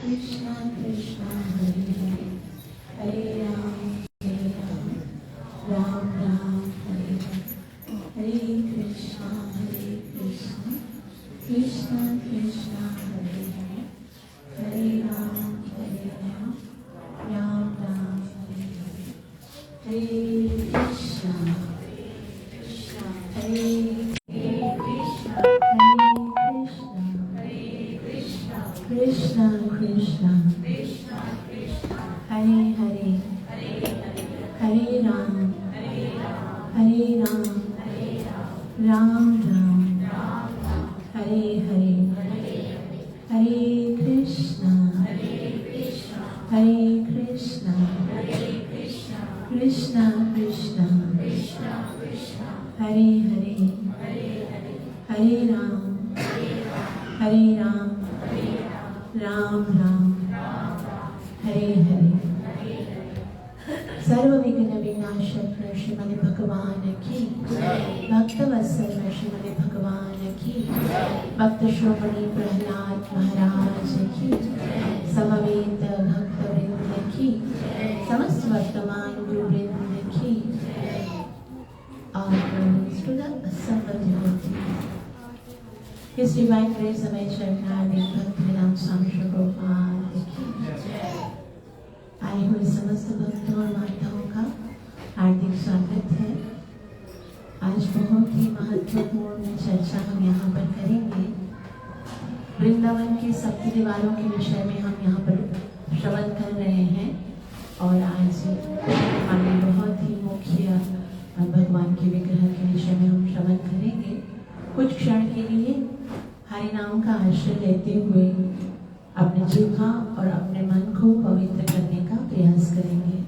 Krishna Krishna Hare Hare, Hare Ram, Ram Ram, Hare Hare, Hare Krishna, Krishna Krishna, Hare Hare, Hare Ram, Ram Ram, Hare Hare, Hare Krishna, Hare Krishna Krishna, Hare Hare, Hare Ram, Ram Ram, Hare Hare, Hare Krishna, Krishna Krishna, Hare Hare, Hare Ram, Ram Ram, Hare Hare. सर्व विघ्न विनाशक श्रीमद् भगवान की, भक्त वत्सल श्रीमद् भगवान की, भक्त श्रोमणी प्रहलाद महाराज की, समवेत भक्त वृंद की, समस्त वर्तमान गुरु वृंद की, और His Divine Grace समय शरणागति भक्तिवेदांत स्वामी श्री प्रभुपाद की। आए हुए समस्त भक्तों और माताओं का हार्दिक स्वागत है। आज बहुत ही महत्वपूर्ण चर्चा हम यहाँ पर करेंगे। वृंदावन के सप्त दीवारों के विषय में हम यहाँ पर श्रवण कर रहे हैं, और आज हमें बहुत ही मुख्य भगवान के विग्रह के विषय में हम श्रवण करेंगे। कुछ क्षण के लिए हरि नाम का आश्रय लेते हुए अपने जिह्वा और अपने मन को पवित्र करने का प्रयास करेंगे।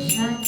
Krishna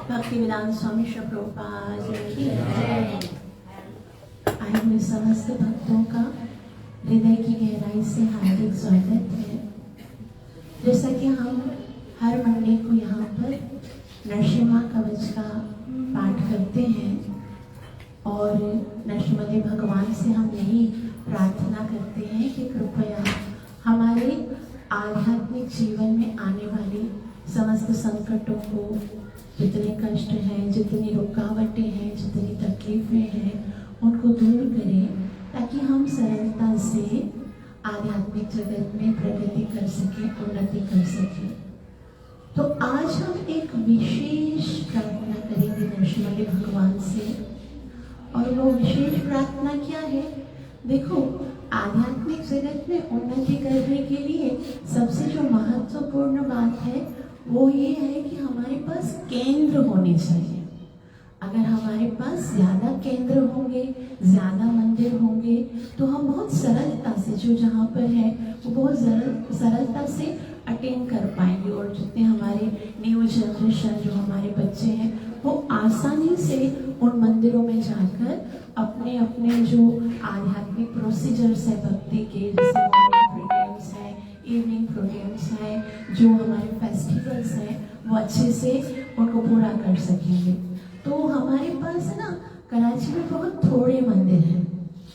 भक्तिवेदांत स्वामी श्री प्रभुपाद की आए हुए समस्त भक्तों का हृदय की गहराई से हार्दिक स्वागत है। जैसा कि हम हर मंडे को यहाँ पर नरसिम्हा कवच का पाठ करते हैं और नरसिम्हा भगवान से हम यही प्रार्थना करते हैं कि कृपया हमारे आध्यात्मिक जीवन में आने वाली समस्त संकटों को, जितने कष्ट हैं, जितनी रुकावटें हैं, जितनी तकलीफें हैं, उनको दूर करें ताकि हम सरलता से आध्यात्मिक जगत में प्रगति कर सकें, उन्नति कर सकें। तो आज हम एक विशेष प्रार्थना करेंगे नरसिम्हा भगवान से, और वो विशेष प्रार्थना क्या है? देखो, आध्यात्मिक जगत में उन्नति करने के लिए सबसे जो महत्वपूर्ण बात है वो ये है कि हमारे पास केंद्र होने चाहिए। अगर हमारे पास ज़्यादा केंद्र होंगे, ज़्यादा मंदिर होंगे, तो हम बहुत सरलता से जो जहाँ पर है वो बहुत सरलता से अटेंड कर पाएंगे, और जितने हमारे न्यू जनरेशन जो हमारे बच्चे हैं वो आसानी से उन मंदिरों में जाकर अपने अपने जो आध्यात्मिक प्रोसीजर्स है भक्ति के, जैसे मॉर्निंग प्रोग्राम्स है, इवनिंग प्रोग्राम्स है, जो हमारे फेस्टिवल्स हैं, वो अच्छे से उनको पूरा कर सकेंगे। तो हमारे पास ना कराची में बहुत थोड़े मंदिर हैं,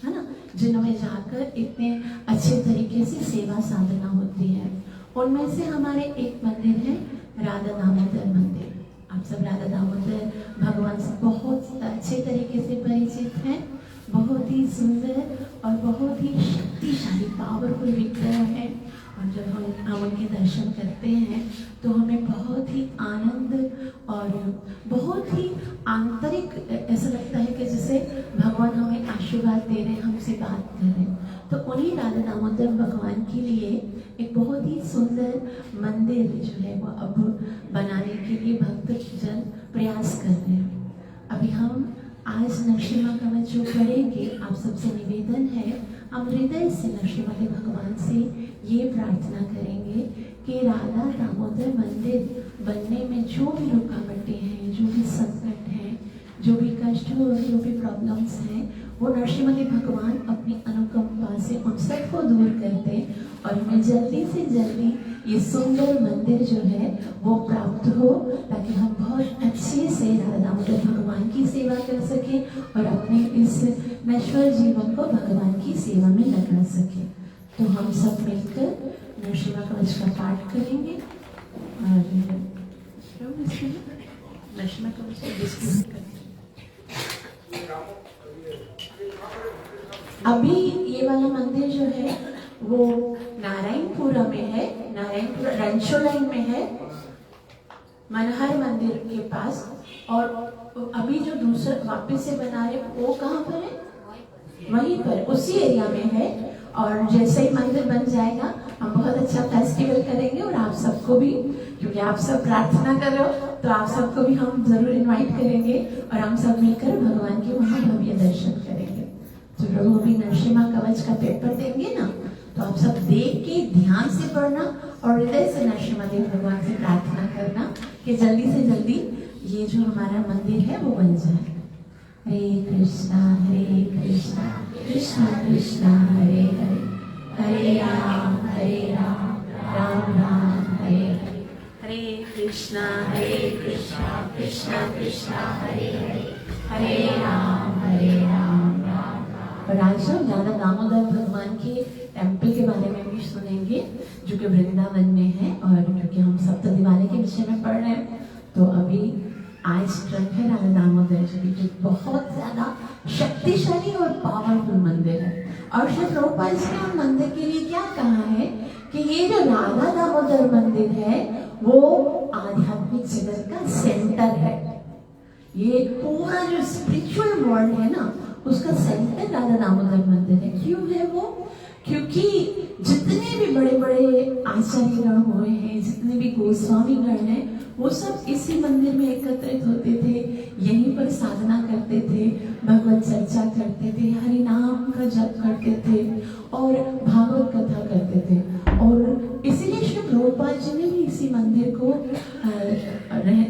है ना, जिनमें जाकर इतने अच्छे तरीके से सेवा साधना होती है। उनमें से हमारे एक मंदिर है राधा दामोदर मंदिर। आप सब राधा दामोदर भगवान से बहुत अच्छे तरीके से परिचित हैं। बहुत ही सुंदर और बहुत ही शक्तिशाली पावरफुल विग्रह है, और जब हम उनके दर्शन करते हैं तो हमें बहुत ही आनंद और बहुत ही आंतरिक ऐसा लगता है कि जैसे भगवान हमें आशीर्वाद दे रहे हैं, हमसे बात कर रहे हैं। तो उन्हीं राधा दामोदर भगवान के लिए एक बहुत ही सुंदर मंदिर जो है वो अब बनाने के लिए भक्तजन प्रयास कर रहे हैं। अभी हम आज नरसिम्हा कवच जो पढ़ेंगे, आप सबसे निवेदन है हम हृदय से नरसिम्हा भगवान से ये प्रार्थना करेंगे कि राधा दामोदर मंदिर बनने में जो भी रुकावटें हैं, जो भी संकट हैं, जो भी कष्ट हो, जो भी प्रॉब्लम्स हैं, वो नरसिम्हा भगवान अपनी अनुकंपा से उन सबको दूर करते और हमें जल्दी से जल्दी ये सुंदर मंदिर जो है वो प्राप्त हो, ताकि हम बहुत अच्छे से राधा दामोदर भगवान की सेवा कर सके और अपने इस नश्वर जीवन को भगवान की सेवा में लगा सके। तो हम सब मिलकर नरसिम्हा कवच का पाठ करेंगे और नरसिम्हा कवच को डिस्ट्रीब्यूट करेंगे। अभी ये वाला मंदिर जो है वो नारायणपुरा में है, नारायणपुरा रंचो लाइन में है, मनहर मंदिर के पास। और अभी जो दूसरा वापस से बना रहे वो कहाँ पर है? वहीं पर, उसी एरिया में है। और जैसे ही मंदिर बन जाएगा हम बहुत अच्छा फेस्टिवल करेंगे, और आप सबको भी, क्योंकि आप सब प्रार्थना कर रहे हो, तो आप सबको भी हम जरूर इनवाइट करेंगे और हम सब मिलकर भगवान के वहाँ भव्य दर्शन करेंगे। तो प्रभु भी नरसिम्हा कवच का पेपर देंगे ना, तो आप सब देख के ध्यान से पढ़ना और हृदय से नरसिम्हा भगवान से प्रार्थना करना कि जल्दी से जल्दी ये जो हमारा मंदिर है वो बन जाए। हरे कृष्णा कृष्णा कृष्णा हरे हरे, हरे राम राम राम हरे हरे। हरे कृष्णा कृष्णा कृष्णा हरे हरे, हरे राम राम राम। और आज हम दादा दामोदर भगवान के टेम्पल के बारे में भी सुनेंगे जो कि वृंदावन में है। और क्योंकि हम सप्त दिवाली के विषय में पढ़ रहे हैं तो अभी आज ट्रक है राधा दामोदर जी की, जो बहुत ज्यादा शक्तिशाली और पावरफुल मंदिर है। और श्री प्रभुपाद जी ने मंदिर के लिए क्या कहा है कि ये जो राधा दामोदर मंदिर है वो आध्यात्मिक जगत का सेंटर है। ये पूरा जो स्पिरिचुअल वर्ल्ड है ना उसका सेंटर राधा दामोदर मंदिर है। क्यों है वो? क्योंकि जितने भी बड़े बड़े आचार्यगण हुए हैं, जितने भी गोस्वामी गण हैं, वो सब इसी मंदिर में एकत्रित होते थे, यहीं पर साधना करते थे, भगवत चर्चा करते थे, हरि नाम का जप करते थे और भागवत कथा करते थे। और इसीलिए श्री प्रभुपाद जी ने भी इसी मंदिर को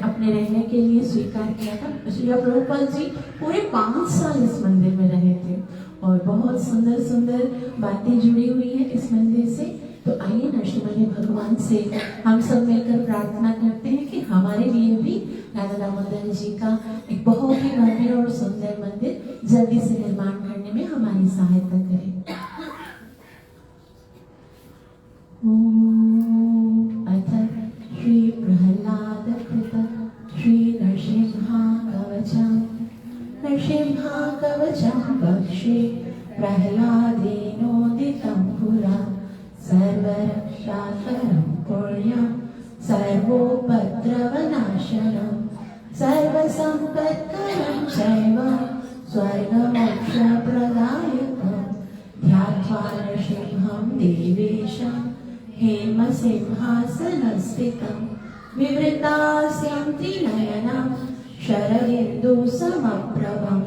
अपने रहने के लिए स्वीकार किया था। श्री प्रभुपाद जी पूरे 5 साल इस मंदिर में रहे थे और बहुत सुंदर सुंदर बातें जुड़ी हुई हैं इस मंदिर से। तो आइए नरसिम्हा भगवान से हम सब मिलकर प्रार्थना करते हैं कि हमारे लिए भी राधा दामोदर जी का एक बहुत ही भव्य और सुंदर मंदिर जल्दी से निर्माण करने में हमारी सहायता करें। अथ श्री प्रहलाद कृत श्री नरसिंहा कवचम बक्षे प्रहलादेनोदितं पुरा सर्वरक्षाकरं पुण्यं सर्वोपद्रवनाशनं सर्वसम्पत्करं चैव स्वर्गमोक्षप्रदायकं ध्यात्वा नरसिंहं देवेशं हेमसिंहासनस्थितं विवृतास्यं त्रिनयनं शरदिन्दुसमप्रभं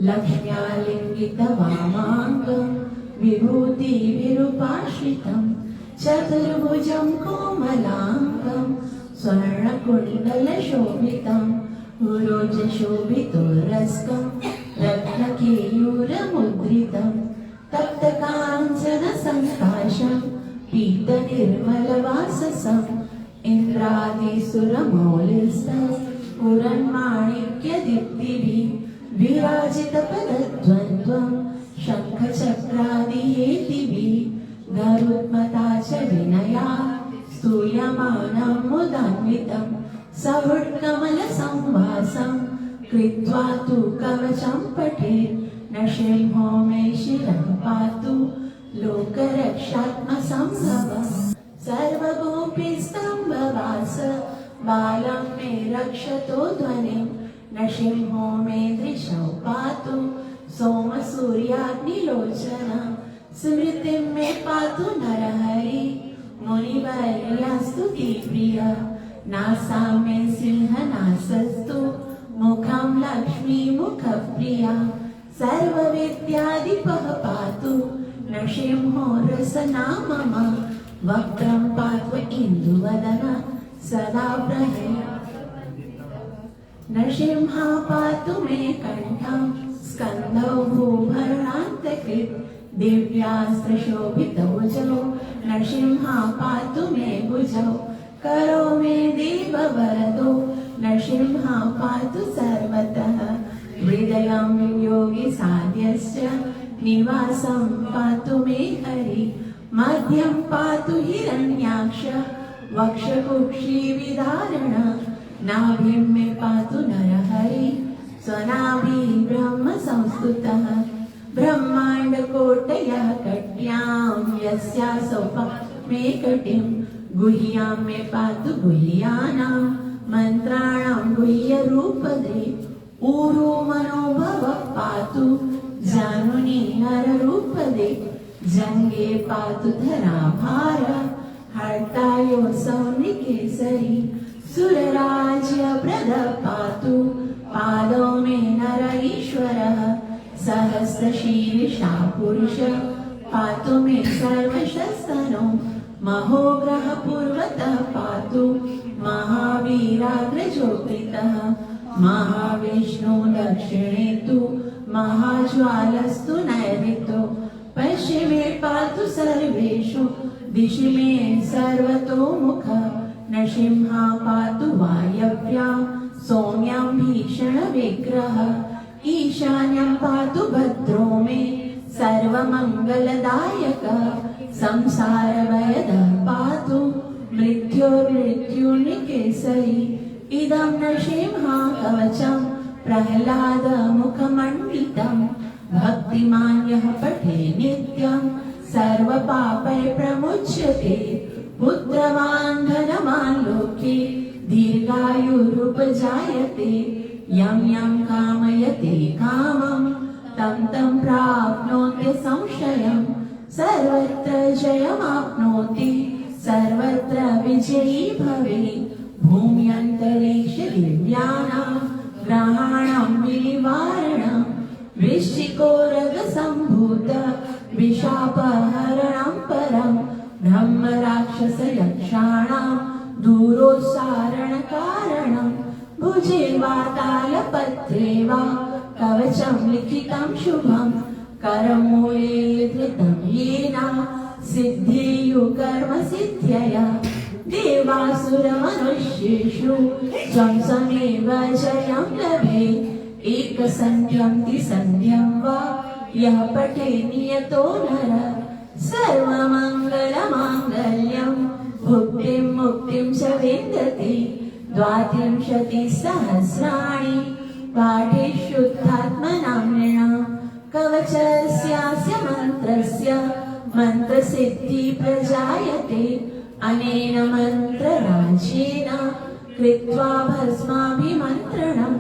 लक्ष्म्यालिङ्गितवामाङ्गं विभूतिभिरुपाश्रितं चतुर्भुजं कोमलाङ्गं स्वर्णकुण्डलशोभितं उरोजशोभितोरस्कं रत्नकेयूरमुद्रितं तप्तकाञ्चनसङ्काशं पीतनिर्मलवाससं इन्द्रादिसुरमौलिस्थं पुरन्माणिक्यदीप्तिभिः विराजितपदद्वन्द्वं शङ्खचक्रादिहेतिभिः गरुत्मता च विनया स्तूयमानं मुदान्वितं सहुट्कमलसंवासं कृत्वा तु कवचं पठेत् नरसिंहो मे शिरः पातु लोकरक्षात्मसंभवः सर्वगोपीस्तम्भवास बालं मे रक्षतो ध्वनिं नरसिंहो मे दृशौ पातु सोमसूर्याग्निलोचनं स्मृतिं मे पातु नरहरि मुनिवर्यस्तुतिप्रिय नासा मे सिंहनासस्तु मुखं लक्ष्मीमुखप्रिया सर्वविद्याधिपः पातु नरसिंहो रसना मम वक्त्रं पातु इन्दुवदन सदा प्रहलाद नरसिंहा पातु मे कण्ठं स्कन्धौ भूभरणान्तकृत् दिव्यास्त्रशोभितौजौ नरसिंहा पातु मे भुजौ करो मे देववरदो नरसिंहा पातु सर्वतः हृदयं योगिसाद्यस्य निवासं पातु मे हरि मध्यं पातु हिरण्याक्ष वक्षकुक्षिविदारण नाभिं मे पातु नरहरि स्वनाभि ब्रह्म संस्तुतः ब्रह्माण्डकोटयः कट्यां यस्यासौ मे कटिं गुह्यां मे पातु गुह्यानां मन्त्राणां गुह्यरूपदे ऊरू मनोभवः पातु जानुनी नररूपदे जङ्गे पातु धराभार हर्तायोऽसौ निकेसरी सुरराज्यप्रद पातु पादौ मे नर ईश्वरः सहस्रशीर्षा पुरुष पातु मे सर्वशस्तनो महोग्रह पूर्वतः पातु महावीराग्रज्योतितः महाविष्णु दक्षिणे तु महाज्वालस्तु नैऋतो पश्चिमे पातु सर्वेषु दिशि मे सर्वतोमुख नृसिंहा पातु वायव्या सौम्यं भीषण विग्रह ईशान्यं पातु भद्रो मे सर्वमङ्गलदायक संसारभयदः पातु मृत्युर्मृत्युनिकेसरी इदं नृसिंहा कवचं प्रह्लादमुखमण्डितं भक्तिमान् यः पठे नित्यं सर्वपापैः प्रमुच्यते पुत्रवान् धनवान् लोके दीर्घायुरुपजायते यं यं कामयते कामं तं तं प्राप्नोति संशयं सर्वत्र जयमाप्नोति सर्वत्र विजयी भवेत् भूम्यन्तरिक्ष दिव्यानां ग्रहाणां विनिवारणं वृश्चिकोरगसम्भूत विशापहरणं परं ब्रह्मराक्षसयक्षाणां दूरोत्सारणकारणं भुजे वा तालपत्रे वा कवचं लिखितं शुभं करमूले धृतं येन सिद्धियु कर्म सिद्ध्यया देवासुरमनुष्येषु जंसमेव जयं लभेत् एकसन्ध्यं द्विसन्ध्यं वा यः पठे नियतो नर सर्वमङ्गलमाङ्गल्यं भुक्तिं मुक्तिं च विन्दति 32 सहस्राणि पाठे शुद्धात्मनां नृणां कवचस्यास्य मन्त्रस्य मन्त्रसिद्धि प्रजायते अनेन मन्त्रराजेन कृत्वा भस्माभिमन्त्रणं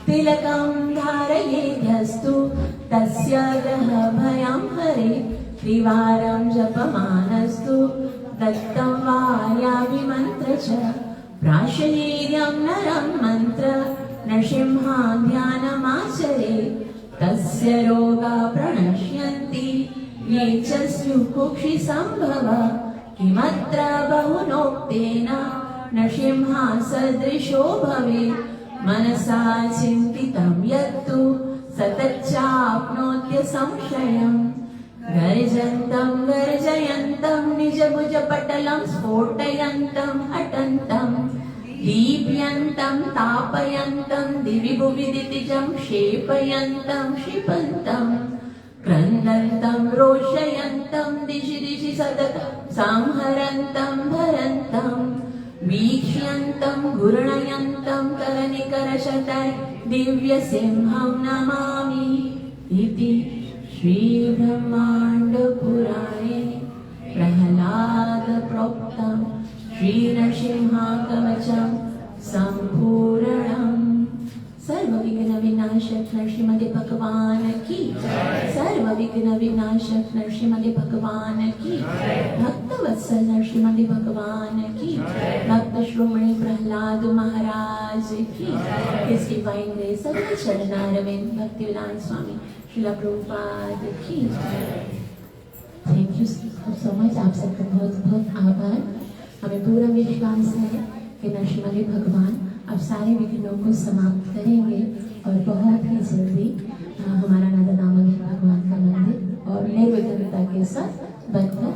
तिलकं धारयेद्यस्तु तस्य ग्रहभयं हरे त्रिवारं जपमानस्तु दत्तं वार्याभिमन्त्र च प्राशयेयं नरं मन्त्र नृसिंहान् ध्यानमाचरे तस्य रोगा प्रणश्यन्ति ये च स्युः कुक्षिसम्भव किमत्र बहुनोक्तेन नृसिंहा सदृशो भवेत् मनसा चिन्तितं यत्तु सतच्चाप्नोत्य संशयम् गर्जन्तं गर्जयन्तं निजभुजपटलं स्फोटयन्तं हटन्तं दीप्यन्तं तापयन्तं दिवि भुवि दितिजं क्षेपयन्तं क्षिपन्तं क्रन्दन्तं रोषयन्तं दिशि दिशि सततं संहरन्तं भरन्तं वीक्ष्यन्तं घूर्णयन्तं करनिकरशतै दिव्यसिंहं नमामि इति श्रीब्रह्माण्डपुराणे प्रह्लादप्रोक्तं श्रीनृसिंहकवचं सम्पूर्णम् सर्वविघ्न विनाशक नरसिंह भगवान की सर्वविघ्न विनाशक नरसिंह भगवान की भक्तवत्सल नरसिंह भगवान की भक्त श्रोमणी प्रहलाद महाराज की His Divine Grace सभी चरणारविंद भक्तिवेदांत स्वामी श्रील प्रभुपाद की थैंक यू सो मच। आप सबका बहुत बहुत आभार। हमें पूरा विश्वास है कि नरसिंह भगवान अब सारे विघ्नों को समाप्त करेंगे और बहुत ही जल्दी हमारा नादा दामोदर भगवान का मंदिर और निर्विघ्नता के साथ बनकर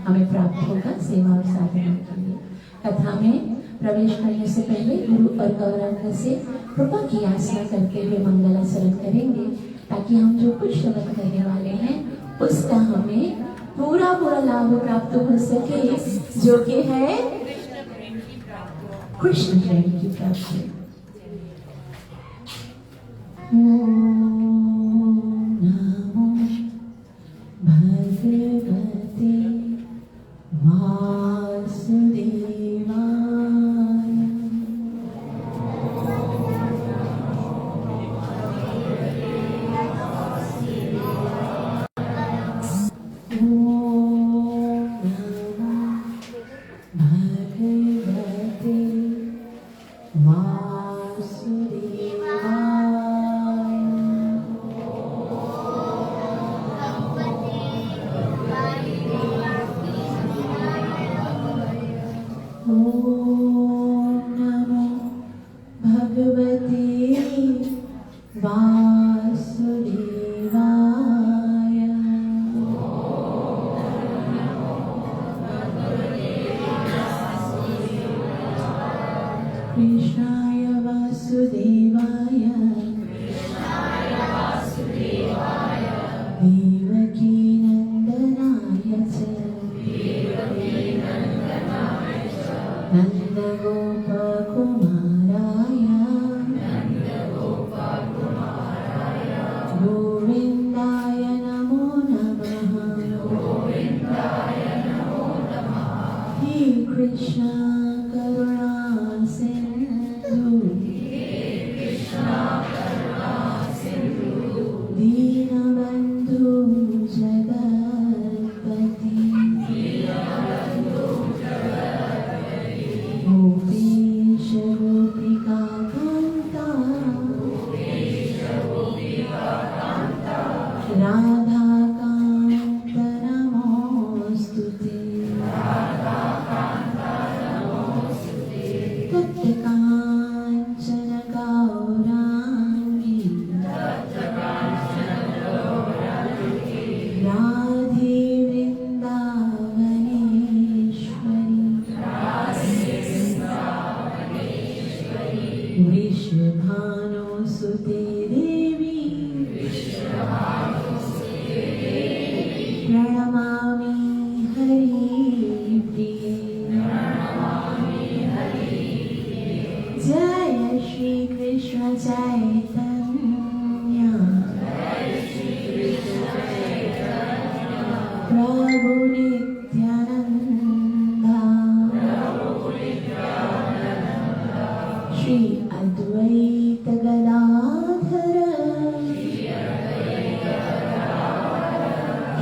हमें प्राप्त होगा सेवा और साधना के लिए। कथा में प्रवेश करने से पहले गुरु और गौरांग से कृपा की याचना करके वे मंगलाचरण करेंगे ताकि हम जो कुछ श्रवण करने वाले हैं उसका हमें पूरा लाभ प्राप्त हो सके जो कि है कृष्ण प्रेम की प्राप्ति। ओम नमो भगवते वासुदेवाय। वासुदेवाय। नमो भगवते वासुदेवाय। कृष्णाय वासुदेवाय देवकी नंदनाय च नन्दगोपकुमाराय गोविन्दाय नमो नमः। हे कृष्ण करुणा सिन्धु दीनबन्धु जगत्पति गोपीश गोपिका कान्ता राधा कान्त नमोऽस्तुते। तप्तकाञ्चन गौराङ्गी राधे वृन्दावनेश्वरी वृषभानुसुते देवी प्रणमामि हरिप्रिये। जय श्री कृष्ण चैतन्य प्रभु नित्यानंदा श्री अद्वैत गदाधर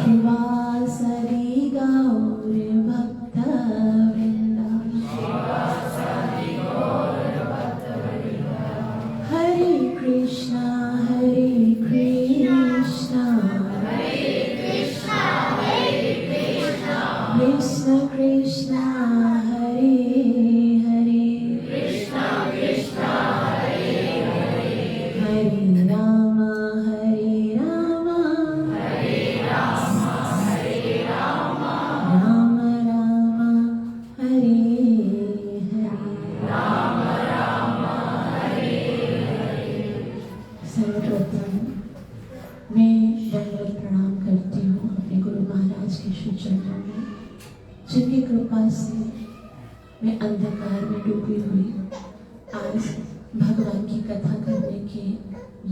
शिवासदि गौर भक्तवृंद। हरे कृष्णा कृष्ण कृष्ण हरे हरे हरे राम राम राम हरे हरे। सर्वप्रथम मैं दंडवत प्रणाम करती हूँ अपने गुरु महाराज के श्री चरणों में, जिनकी कृपा से मैं अंधकार में डूबी हुई आज भगवान की कथा करने के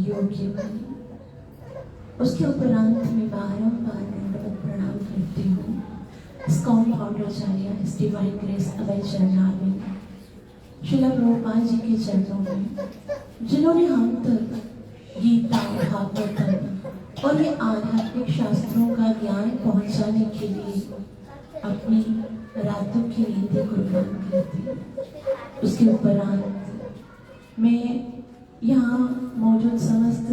योग्य बनी। उसके उपरांत मैं बारंबार दंडवत प्रणाम करती हूँ स्कॉन फाउंडराचार्य इस डिवाइन ग्रेस अभय चरणारविंद श्रील प्रभुपाद जी के चरणों में, जिन्होंने हम तक गीता भागवतम और ये आध्यात्मिक शास्त्रों का ज्ञान पहुंचाने के लिए अपनी रातों की नींदें कुर्बान कर दी। उसके उपरांत मैं यहाँ मौजूद समस्त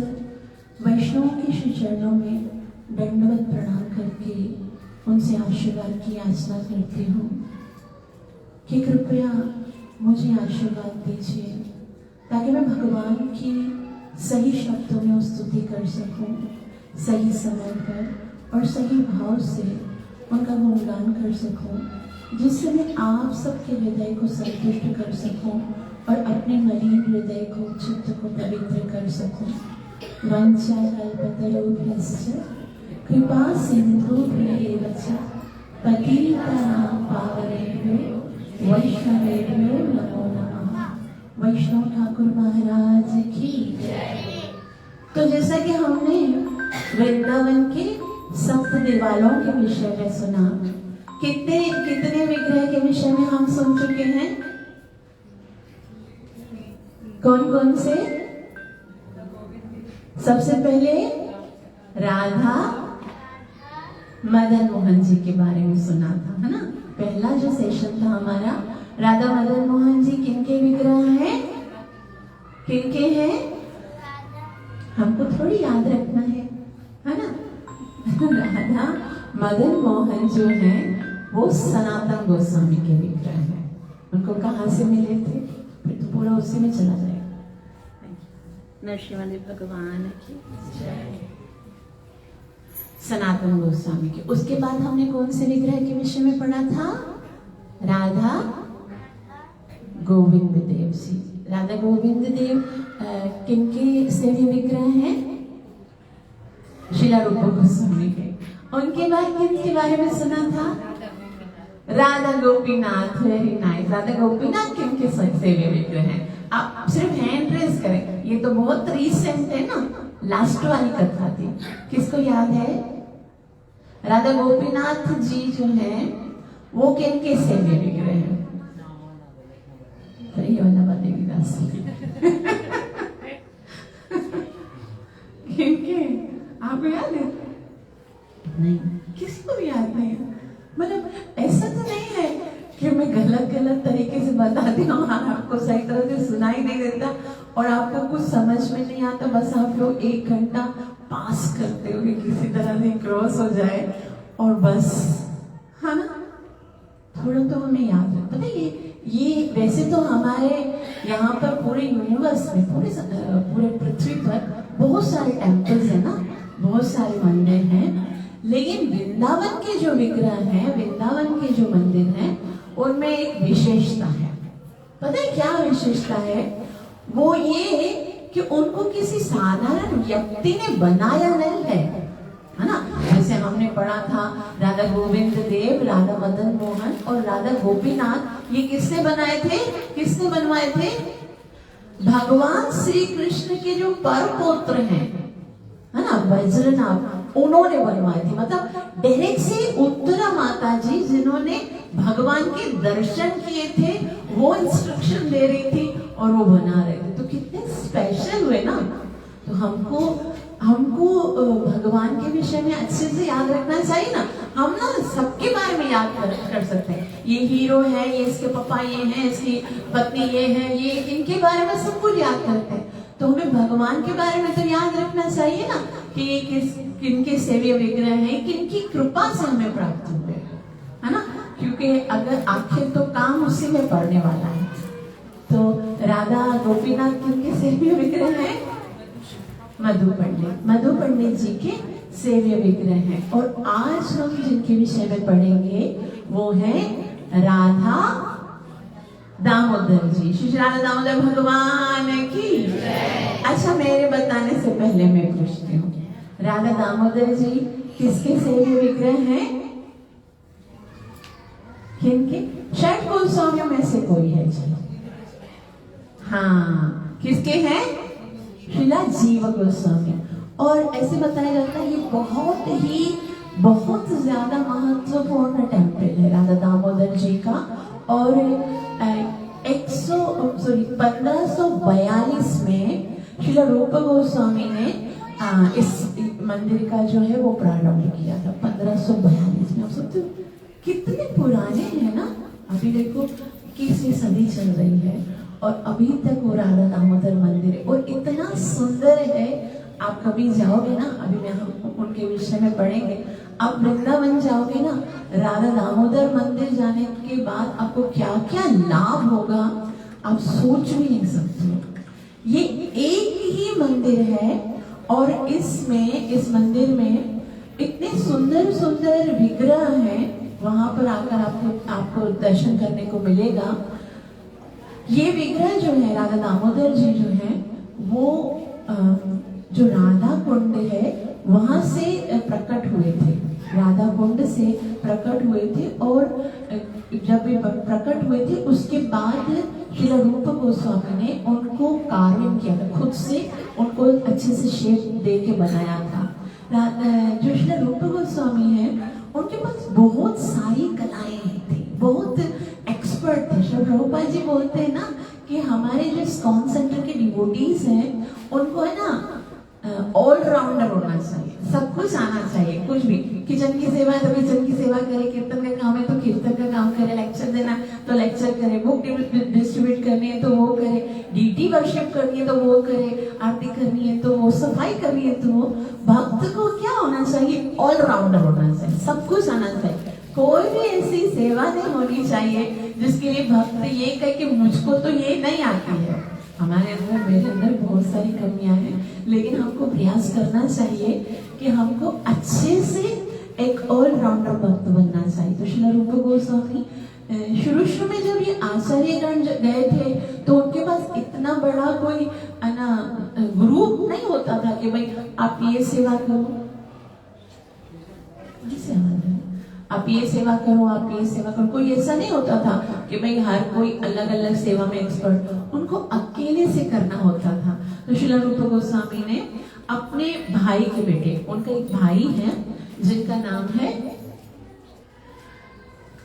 वैष्णवों के श्री चरणों में दंडवत प्रणाम करके उनसे आशीर्वाद की याचना करती हूँ कि कृपया मुझे आशीर्वाद दीजिए ताकि मैं भगवान की सही शब्दों में स्तुति कर सकूं, सही समय पर और सही भाव से उनका गुणगान कर सकूं, जिससे मैं आप सबके हृदय को संतुष्ट कर सकूं और अपने मलिन हृदय को, चित्त को पवित्र कर सकूं। वंचाकल्पतरुभ्यश्च कृपा सिन्धुभ्येव च पतितानां पावनेभ्यो वैष्णवेभ्यो नमो नमः। वैष्णव ठाकुर महाराज की जय। तो जैसा कि हमने वृंदावन के सप्त देवालयों के विषय में सुना, कितने विग्रह के विषय में हम सुन चुके हैं? कौन कौन से? सबसे पहले राधा मदन मोहन जी के बारे में सुना था, है ना। पहला जो सेशन था हमारा, राधा मदन मोहन जी किनके विग्रह हैं, किनके हैं? हमको थोड़ी याद रखना है ना। राधा मदन मोहन जो है वो सनातन गोस्वामी के विग्रह है। उनको कहाँ से मिले थे, फिर तो पूरा उसी में चला जाएगा। नरसिंह भगवान की जय। सनातन गोस्वामी के उसके बाद हमने कौन से विग्रह के विषय में पढ़ा था? राधा गोविंद देव जी। राधा गोविंद देव किनके सेव्य विग्रह हैं? श्रीला रूप गोस्वामी के। उनके बाद किनके बारे में सुना था? राधा गोपीनाथ। Very nice. राधा गोपीनाथ किनके सेव्य विग्रह हैं? आप सिर्फ हैंड रेज करें, ये तो बहुत रिसेंट है ना, लास्ट वाली कथा थी। किसको याद है? राधा गोपीनाथ जी जो है वो किनके सेव्य विग्रह हैं? तो ये वाला बनेगी दास किनके? आपको याद है? नहीं, किसी को भी याद नहीं है। मतलब ऐसा तो नहीं है कि मैं गलत तरीके से बताती हूँ, आपको सही तरह से सुनाई नहीं देता और आपको कुछ समझ में नहीं आता, बस आप लोग 1 घंटा पास करते हो कि किसी तरह से क्रॉस हो जाए और बस, है ना? थोड़ा तो हमें याद है। पता है ये वैसे तो हमारे यहाँ पर पूरे यूनिवर्स में, पूरे पृथ्वी पर बहुत सारे टेम्पल्स है ना, बहुत सारे मंदिर हैं, लेकिन वृंदावन के जो विग्रह हैं, वृंदावन के जो मंदिर हैं, उनमें एक विशेषता है। पता है क्या विशेषता है? वो ये कि उनको किसी साधारण व्यक्ति ने बनाया नहीं है ना। जैसे हमने पढ़ा था राधा गोविंद देव, राधा मदन मोहन और राधा गोपीनाथ, ये किसने बनाए थे? किसने बनवाए थे? भगवान श्री कृष्ण के जो परपौत्र हैं, है ना, वज्रनाभ, उन्होंने बनवाए थे। मतलब डायरेक्ट से उत्तरा माता जी जिन्होंने भगवान के दर्शन किए थे, वो इंस्ट्रक्शन दे रही थी और वो बना रहे थे। तो कितने स्पेशल हुए ना। तो हमको भगवान के विषय में अच्छे से याद रखना चाहिए ना। हम ना सबके बारे में याद कर सकते हैं, ये हीरो है, ये इसके पापा ये हैं, इसकी पत्नी ये है, ये इनके बारे में सब कुछ याद करते हैं। तो हमें भगवान के बारे में तो याद रखना चाहिए ना कि ये किनके सेव्य विग्रह है, किनकी कृपा से हमें प्राप्त हुए, है ना। क्योंकि अगर आखिर तो काम उसी में पड़ने वाला है। तो राधा गोपीनाथ किनके सेव्य विग्रह है? मधु पंडित जी के सेव्य विग्रह हैं। और आज हम जिनके विषय में पढ़ेंगे वो है राधा दामोदर जी। श्री राधा दामोदर भगवान की। अच्छा, मेरे बताने से पहले मैं पूछती हूँ, राधा दामोदर जी किसके सेव्य विग्रह हैं? किनके? षट गोस्वामियों में से कोई है जी? हाँ, किसके हैं? श्रीला जीव गोस्वामी। और ऐसे बताया जाता है ये बहुत ज्यादा महत्वपूर्ण टेम्पल है राधा दामोदर जी का। और 1542 में श्रीला रूप गोस्वामी ने इस मंदिर का जो है वो प्रारंभ किया था 1542 में। आप सोचते हो कितने पुराने हैं ना। अभी देखो 21वीं सदी चल रही है और अभी तक वो राधा दामोदर मंदिर है और इतना सुंदर है। आप कभी जाओगे ना, अभी मैं हम उनके विषय में पढ़ेंगे, आप वृंदावन जाओगे ना, राधा दामोदर मंदिर जाने के बाद आपको क्या क्या लाभ होगा आप सोच भी नहीं सकते। ये एक ही मंदिर है और इस मंदिर में इतने सुंदर सुंदर विग्रह हैं। वहां पर आकर आपको दर्शन करने को मिलेगा। ये विग्रह जो है राधा दामोदर जी जो है वो जो राधा कुंड है वहां से प्रकट हुए थे, राधा कुंड से प्रकट हुए थे। और जब वे प्रकट हुए थे उसके बाद श्रील रूप गोस्वामी ने उनको कार्य किया था, खुद से उनको अच्छे से शेप दे के बनाया था। जो श्रील रूप गोस्वामी है उनके पास बहुत सारी कलाएं थी, बहुत एक्सपर्ट थे। श्री प्रभुपाद जी बोलते हैं ना कि हमारे जो इस्कॉन सेंटर के डिवोटीज हैं उनको है ना ऑलराउंडर होना चाहिए, सब कुछ आना चाहिए। कुछ भी, किचन की सेवा है तो किचन की सेवा करे, कीर्तन का काम है तो कीर्तन का काम करे, लेक्चर देना तो लेक्चर करे, बुक डिस्ट्रीब्यूट करनी है तो वो करे, डीटी वर्शिप करनी है तो वो करे, आरती करनी है तो वो, सफाई करनी है तो वो। भक्त को क्या होना चाहिए? ऑलराउंडर होना चाहिए, सब कुछ आना चाहिए। कोई भी ऐसी सेवा नहीं होनी चाहिए जिसके लिए भक्त ये कहे कि मुझको तो ये नहीं आती है। हमारे अंदर, मेरे अंदर बहुत सारी कमियां हैं, लेकिन हमको प्रयास करना चाहिए कि हमको अच्छे से एक ऑलराउंडर भक्त बनना चाहिए। तो श्रील रूप गोस्वामी शुरू में जब ये आचार्यगण गए थे तो उनके पास इतना बड़ा कोई ग्रुप नहीं होता था कि भाई आप ये सेवा करो, आप ये सेवा करो, आप ये सेवा करो। कोई ऐसा नहीं होता था कि भाई हर कोई अलग अलग सेवा में एक्सपर्ट, उनको अकेले से करना होता था। तो श्रील रूप गोस्वामी ने अपने भाई के बेटे, उनका एक भाई है जिनका नाम है,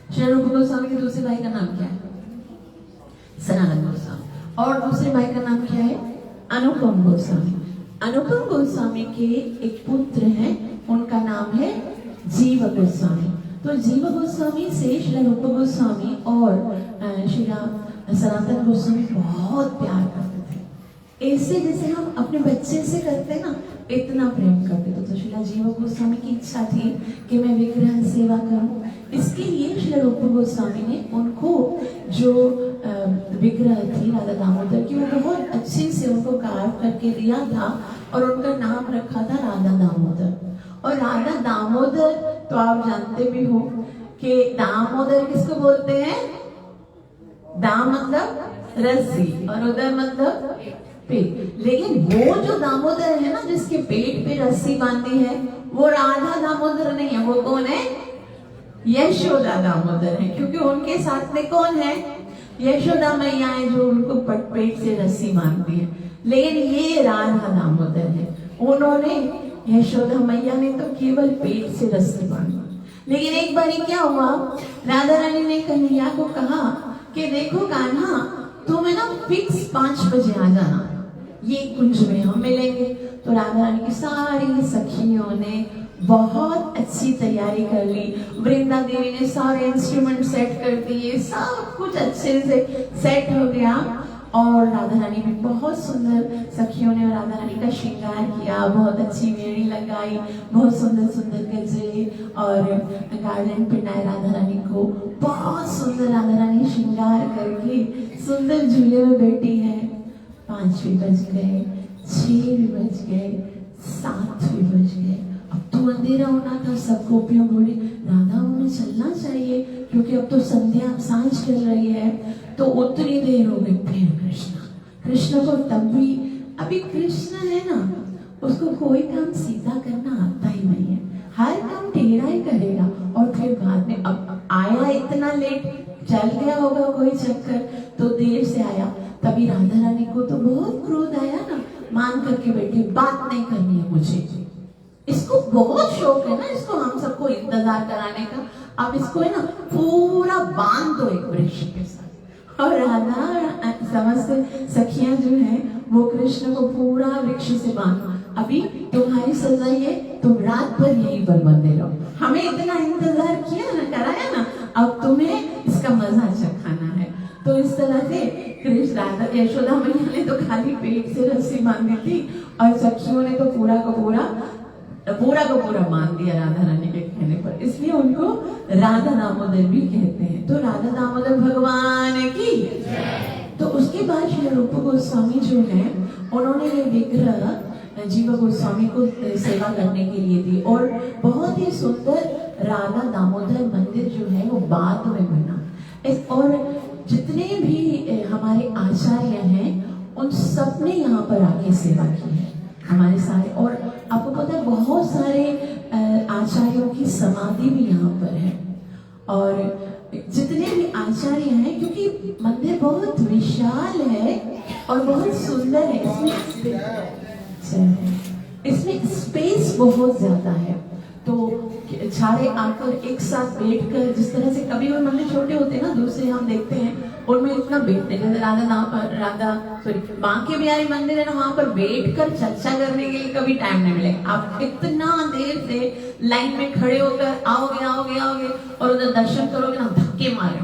श्रील रूप गोस्वामी के दूसरे भाई का नाम क्या है? सनातन गोस्वामी। और दूसरे भाई का नाम क्या है? अनुपम गोस्वामी। अनुपम गोस्वामी के एक पुत्र हैं, उनका नाम है जीव गोस्वामी। तो जीव गोस्वामी से श्री रूप गोस्वामी और श्री सनातन गोस्वामी बहुत प्यार करते थे, ऐसे जैसे हम अपने बच्चे से करते ना, इतना प्रेम करते थे। तो श्री जीव गोस्वामी की इच्छा थी कि मैं विग्रह सेवा करूं। इसके लिए श्री रूप गोस्वामी ने उनको जो विग्रह थी राधा दामोदर की, वो बहुत अच्छे से उनको कार्व करके दिया था और उनका नाम रखा था राधा दामोदर। और राधा दामोदर तो आप जानते भी हो कि दामोदर किसको बोलते हैं? दाम मतलब रस्सी और उदर मतलब पेट। लेकिन वो जो दामोदर है ना, जिसके पेट पे रस्सी बांधी है, वो राधा दामोदर नहीं है। वो कौन है? यशोदा दामोदर है। क्योंकि उनके साथ में कौन है? यशोदा मैया है, जो उनको पेट से रस्सी बांधती है। लेकिन ये राधा दामोदर है, उन्होंने, यशोदा मैया ने तो केवल पेट से रस्सी बांधी। लेकिन एक बार क्या हुआ, राधा रानी ने कन्हैया को कहा कि देखो कान्हा, तुम है ना फिक्स 5 बजे आ जाना, ये कुंज में हम मिलेंगे। तो राधा रानी की सारी सखियों ने बहुत अच्छी तैयारी कर ली। वृंदा देवी ने सारे इंस्ट्रूमेंट सेट कर दिए, सब कुछ अच्छे से सेट हो गया। और राधा रानी भी बहुत सुंदर, सखियों ने राधा रानी का श्रृंगार किया, बहुत अच्छी मेहंदी लगाई, बहुत सुंदर सुंदर गजरे और गार्डन पहनाए राधा रानी को। बहुत सुंदर राधा रानी श्रृंगार करके सुंदर झूले में बैठी है। 5 भी बज गए, 6 भी बज गए, 7 भी बज गए। अब तो अंधेरा होना था। सब गोपियों बोले राधा हमें चलना चाहिए, क्योंकि अब तो संध्या सांझ चल रही है। तो उतनी देर हो गई, फिर कृष्ण को तब भी, अभी कृष्ण है ना, उसको कोई काम सीधा करना आता ही नहीं है, हर काम टेढ़ा ही करेगा। और फिर बाद में अब आया इतना लेट, चल गया होगा कोई चक्कर, तो देर से आया। तभी राधा रानी को तो बहुत क्रोध आया ना, मान करके बैठी, बात नहीं करनी है मुझे। इसको बहुत शौक है ना, इसको हम सबको इंतजार कराने का। अब इसको है ना पूरा बांध दो एक वृक्ष के साथ। और राधा समस्त सखियां जो हैं वो कृष्ण को पूरा वृक्ष से बांधो। अभी तुम्हारी सजा ये, तुम रात भर यहीं पर बंधे रहो। हमें इतना इंतजार किया ना, कराया ना, अब तुम्हें इसका मजा चखाना है। तो इस तरह से कृष्ण, राधा, यशोदा मैया ने तो खाली पेट से रस्सी बांधी थी और सखियों ने तो पूरा का पूरा मान दिया राधा रानी के कहने पर। इसलिए उनको राधा दामोदर भी कहते हैं। तो राधा दामोदर भगवान की। तो उसके बाद श्री रूप गोस्वामी जो है, उन्होंने ये विग्रह जीव गोस्वामी को सेवा करने के लिए दी। और बहुत ही सुंदर राधा दामोदर मंदिर जो है वो बाद में बना। और जितने भी हमारे आचार्य हैं, उन सब ने यहाँ पर आके सेवा की है, हमारे सारे। और आपको पता है बहुत सारे आचार्यों की समाधि भी यहाँ पर है। और जितने भी आचार्य हैं, क्योंकि मंदिर बहुत विशाल है और बहुत सुंदर है, इसमें स्पेस बहुत ज्यादा है। तो सारे आकर एक साथ बैठकर, जिस तरह से कभी वो मंदिर छोटे होते हैं ना, दूसरे हम देखते हैं उनमें इतना बैठते, जैसे बांके बिहारी मंदिर है ना, वहां पर बैठकर चर्चा करने के लिए कभी टाइम नहीं मिले। आप इतना देर से लाइन में खड़े होकर आओगे और उधर दर्शन करोगे ना, धक्के मारे,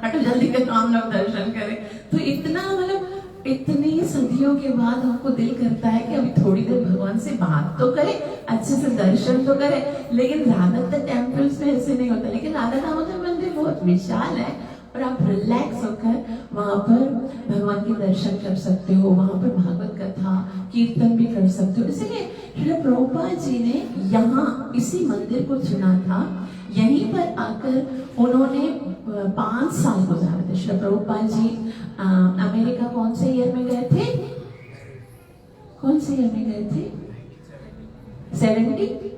हटो जल्दी करो, हम लोग दर्शन करें। तो इतना, मतलब इतनी सदियों के बाद हमको दिल करता है कि अभी थोड़ी देर भगवान से बात तो करें, अच्छे से दर्शन तो करें। लेकिन ज्यादातर टेम्पल्स में ऐसे नहीं होता। लेकिन राधा दामोदर मंदिर बहुत विशाल है और आप रिलैक्स होकर वहां पर भगवान के दर्शन कर सकते हो, वहां पर भागवत कथा कीर्तन भी कर सकते हो। इसलिए श्री प्रभुपाद जी ने यहाँ इसी मंदिर को चुना था। यहीं पर आकर उन्होंने 5 साल गुजारे थे। श्री प्रभुपाद जी अमेरिका कौन से ईयर में गए थे? कौन से ईयर में गए थे? 70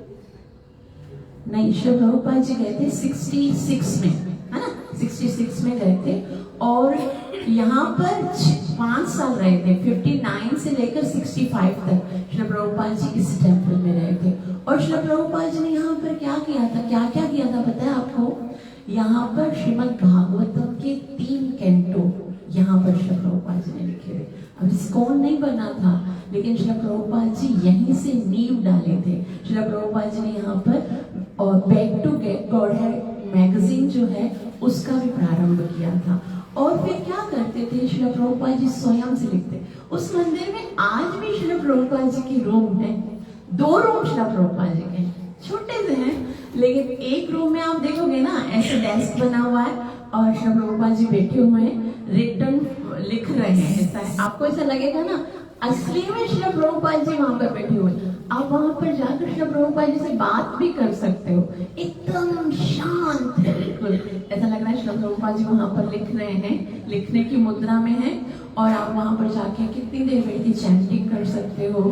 नहीं, श्री प्रभुपाद जी गए थे 66 में, है ना? 66 में गए थे और यहाँ पर 5 साल रहे थे। 59 से लेकर 65 तक श्री प्रभुपाद जी इस टेम्पल में रहे थे। और श्री प्रभुपाद जी ने यहाँ पर क्या किया था, क्या क्या किया था पता है आपको? यहाँ पर श्रीमद् भागवतम के 3 कैंटो यहाँ पर श्री प्रभुपाद जी ने लिखे थे। अब इस्कॉन नहीं बना था, लेकिन श्री प्रभुपाद जी यहीं से नींव डाले थे। श्री प्रभुपाद जी ने यहाँ पर और बैक टू गॉडहेड मैगजीन जो है उसका भी प्रारंभ किया था। और फिर क्या करते थे, श्री प्रभुपाद जी स्वयं से लिखते। उस मंदिर में आज भी श्री प्रभुपाद जी की रूम है, 2 रूम श्री प्रभुपाद जी के, छोटे से हैं, लेकिन एक रूम में आप देखोगे ना ऐसे डेस्क बना हुआ है और श्री प्रभुपाद जी बैठे हुए हैं, रिटर्न लिख रहे हैं। ऐसा है, आपको ऐसा लगेगा ना असली में श्री प्रभुपाद जी वहां पर बैठे हुए। आप वहां पर जाकर श्री प्रभुपाद जी से बात भी कर सकते हो, एकदम शांत है बिल्कुल। ऐसा लग रहा है श्री प्रभुपाद जी वहां पर लिख रहे हैं, लिखने की मुद्रा में है। और आप वहां पर जाके कितनी देर बैठ के चैंटिंग कर सकते हो।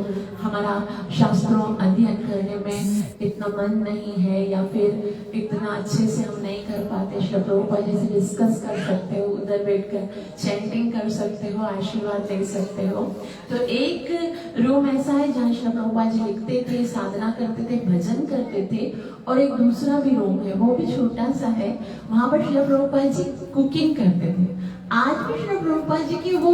हमारा शास्त्रों अध्ययन करने में इतना मन नहीं है या फिर इतना अच्छे से हम नहीं कर पाते, श्री प्रभुपाद जी से डिस्कस कर सकते हो, उधर बैठकर चैंटिंग कर सकते हो, आशीर्वाद ले सकते हो। तो एक रूम ऐसा है जहाँ श्री प्रभुपाद जी लिखते थे, साधना करते थे, भजन करते थे। और एक दूसरा भी रूम है, वो भी छोटा सा है, वहां पर श्री प्रभुपाद जी कुकिंग करते थे। आज भी श्री प्रभुपाद जी की वो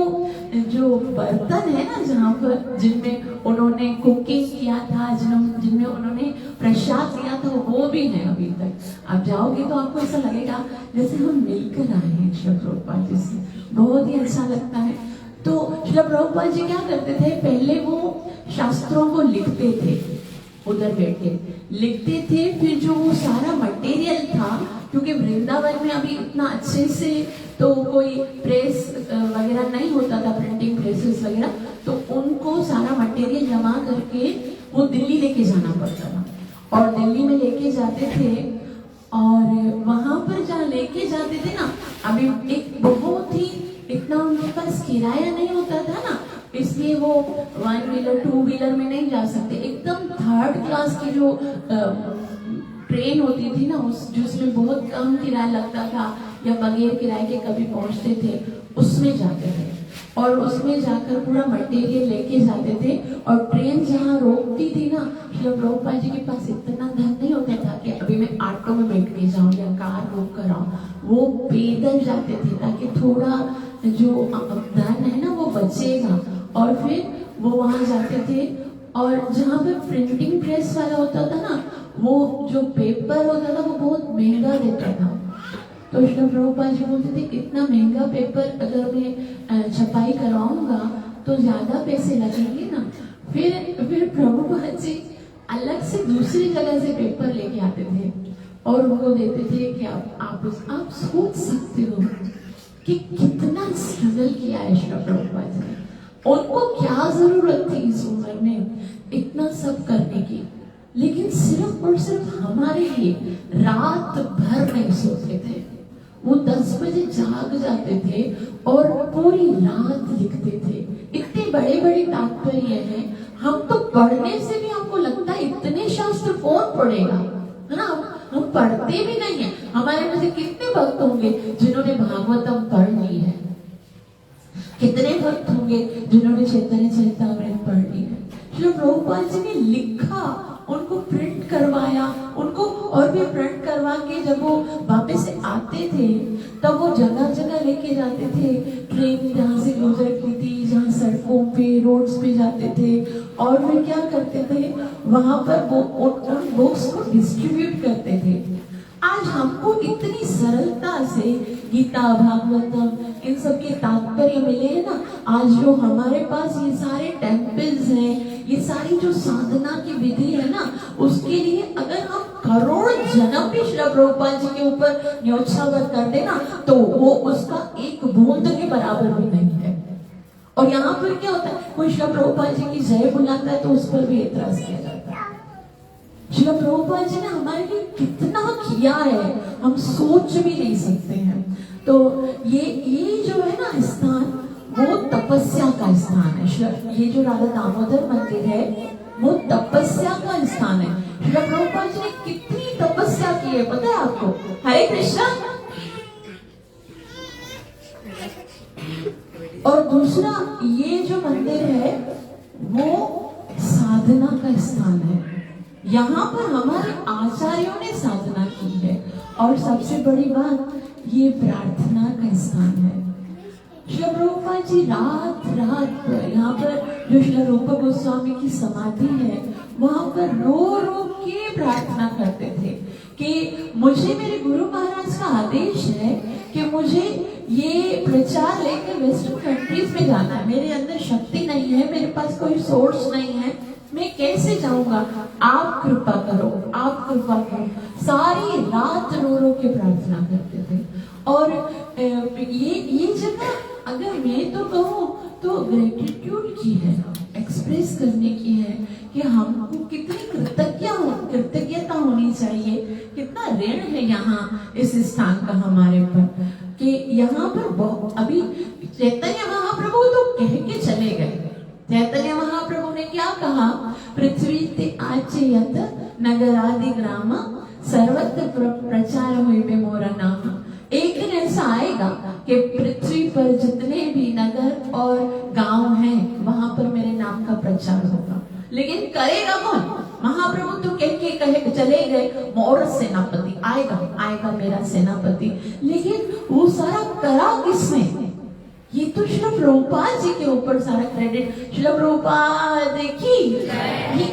जो बर्तन है ना जहाँ पर जिनमें उन्होंने कुकिंग किया था, जिनमें उन्होंने प्रसाद दिया था, वो भी है अभी तक। आप जाओगे तो आपको ऐसा लगेगा जैसे हम मिलकर आए हैं श्री प्रभुपाद जी से, बहुत ही अच्छा लगता है। तो श्री प्रभुपाद जी क्या करते थे, पहले वो शास्त्रों को लिखते थे, उधर बैठ के लिखते थे। फिर जो वो सारा मटेरियल था, क्योंकि वृंदावन में अभी इतना अच्छे से तो कोई प्रेस वगैरह नहीं होता था, प्रिंटिंग प्रेसेस वगैरह, तो उनको सारा मटेरियल जमा करके वो दिल्ली लेके जाना पड़ता था। और दिल्ली में लेके जाते थे और वहां पर जहाँ लेके जाते थे ना, अभी एक बहुत ही इतना उनके पास किराया नहीं होता था ना, इसलिए वो 1 व्हीलर 2 व्हीलर में नहीं जा सकते। एकदम 3rd क्लास की जो ट्रेन होती थी ना, जिसमें बहुत कम किराया लगता था या बगैर किराए के कभी पहुंचते थे, उसमें जाते थे और उसमें जाकर पूरा मटेरियल लेके जाते थे। और ट्रेन जहाँ रोकती थी ना, श्री प्रभुपाद जी के पास इतना धन नहीं होता था कि अभी मैं ऑटो में बैठ के जाऊँ या कार बुक कराऊँ, वो पैदल जाते थे ताकि थोड़ा जो धन है ना वो बचेगा। और फिर वो वहां जाते थे और जहाँ पे प्रिंटिंग प्रेस वाला होता था ना, वो जो पेपर होता था वो बहुत महंगा देता था। तो श्री प्रभुपाद जी बोलते थे इतना महंगा पेपर अगर मैं छपाई करवाऊंगा तो ज्यादा पैसे लगेंगे ना। फिर प्रभुपाद जी अलग से दूसरी जगह से पेपर लेके आते थे और उनको देते थे कि आप सोच सकते हो कि कितना स्ट्रगल किया है श्री प्रभुपाद जी ने। उनको क्या जरूरत थी इस उम्र में इतना सब करने की, लेकिन सिर्फ और सिर्फ हमारे लिए रात भर नहीं सोते थे। वो 10 बजे जाग जाते थे और पूरी रात लिखते थे। इतने बड़े बड़े तात्पर्य हैं, हम तो पढ़ने से भी हमको लगता है इतने शास्त्र कौन पढ़ेगा, है ना? हम पढ़ते भी नहीं है। हमारे में से कितने भक्त होंगे जिन्होंने भागवतम पढ़ ली है, कितने भक्त होंगे जिन्होंने चैतन्य चरितामृत पढ़ ली है। श्री प्रभुपाद जी ने लिखा, उनको प्रिंट करवाया, उनको और भी प्रिंट करवा के जब वो वापस से आते थे तब वो जगह जगह लेके जाते थे। ट्रेन जहाँ से गुजरती थी, जहाँ सड़कों पे रोड्स पे जाते थे और फिर क्या करते थे, वहां पर वो उन बुक्स को डिस्ट्रीब्यूट करते थे। आज हमको इतनी सरलता से गीता, भागवतम इन सब के तात्पर्य मिले हैं ना। आज जो हमारे पास ये सारे टेम्पल्स हैं, ये सारी जो साधना की विधि है ना, उसके लिए अगर हम करोड़ जन्म भी श्री प्रभुपाद जी के ऊपर न्योछावर कर देना तो वो उसका एक बूंद के बराबर भी नहीं है। और यहाँ पर क्या होता है, कोई श्रील प्रभुपाद जी की जय बुलाता है तो उस पर भी एतराज किया जाता है। श्रील प्रभुपाद जी ने हमारे लिए कितना किया है हम सोच भी नहीं सकते हैं। तो ये जो है ना स्थान, वो तपस्या का स्थान है। ये जो राधा दामोदर मंदिर है वो तपस्या का स्थान है। श्रील प्रभुपाद जी ने कितनी तपस्या की है पता है आपको। हरे कृष्णा। और दूसरा, ये जो मंदिर है वो साधना का स्थान है। यहाँ पर हमारे आचार्यों ने साधना की है। और सबसे बड़ी बात, ये प्रार्थना का स्थान है। श्रील प्रभुपाद जी रात रात यहाँ पर जो श्रील रूप गोस्वामी की समाधि है वहां पर रो रो के प्रार्थना करते थे कि मुझे मेरे गुरु महाराज का आदेश है कि मुझे ये प्रचार लेकर वेस्टर्न कंट्रीज में जाना है। मेरे अंदर शक्ति नहीं है, मेरे पास कोई सोर्स नहीं है, मैं कैसे जाऊंगा, आप कृपा करो, आप कृपा करो। सारी रात रो रो के प्रार्थना करते थे। और ये जगह अगर मैं तो कहूँ तो ग्रेटिट्यूड की है, एक्सप्रेस करने की है कि हमको कितनी कृतज्ञता होनी चाहिए, कितना ऋण है यहाँ इस स्थान का हमारे पर। कि यहाँ पर अभी चैतन्य महाप्रभु तो कह के चले गए। चैतन्य महाप्रभु ने क्या कहा, पृथ्वी ते आचेयत नगरादि ग्राम सर्वत्र प्रचार हुई मोरा नाम। एक दिन ऐसा आएगा कि पृथ्वी पर जितने भी नगर और गांव हैं वहां पर मेरे नाम का प्रचार होगा। लेकिन करेगा कौन? महाप्रभु तो कहे चले गए, मोर सेनापति आएगा मेरा सेनापति। लेकिन वो सारा करा किसने? ये तो श्रील प्रभुपाद जी के ऊपर सारा क्रेडिट। श्रील प्रभुपाद की ये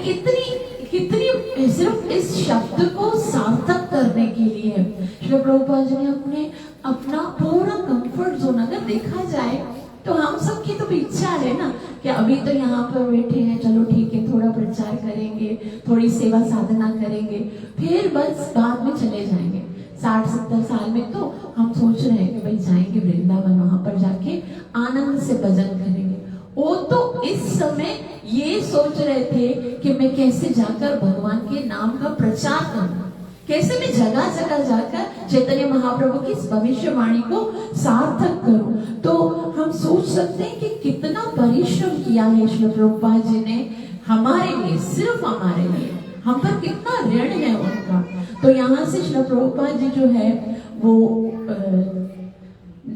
कितनी सिर्फ इस शब्द को सार्थक करने के लिए श्रील प्रभुपाद जी ने अपना पूरा कंफर्ट जोन, अगर देखा जाए तो हम सबकी तो इच्छा है ना कि अभी तो यहाँ पर बैठे हैं, चलो ठीक है, थोड़ा प्रचार करेंगे, थोड़ी सेवा साधना करेंगे, फिर बस बाद में चले जाएंगे। 60-70 साल में तो हम सोच रहे हैं कि भाई जाएंगे वृंदावन, वहां पर जाके आनंद से भजन करेंगे। वो तो इस समय ये सोच रहे थे कि मैं कैसे जाकर भगवान के नाम का प्रचार करूं, कैसे मैं जगह जगह जाकर चैतन्य महाप्रभु की इस भविष्यवाणी को सार्थक करूं। तो हम सोच सकते हैं कि कितना परिश्रम किया है श्रील प्रभुपाद जी ने हमारे लिए, सिर्फ हमारे लिए, हम पर कितना ऋण है उनका। तो यहाँ से श्रील प्रभुपाद जी जो है वो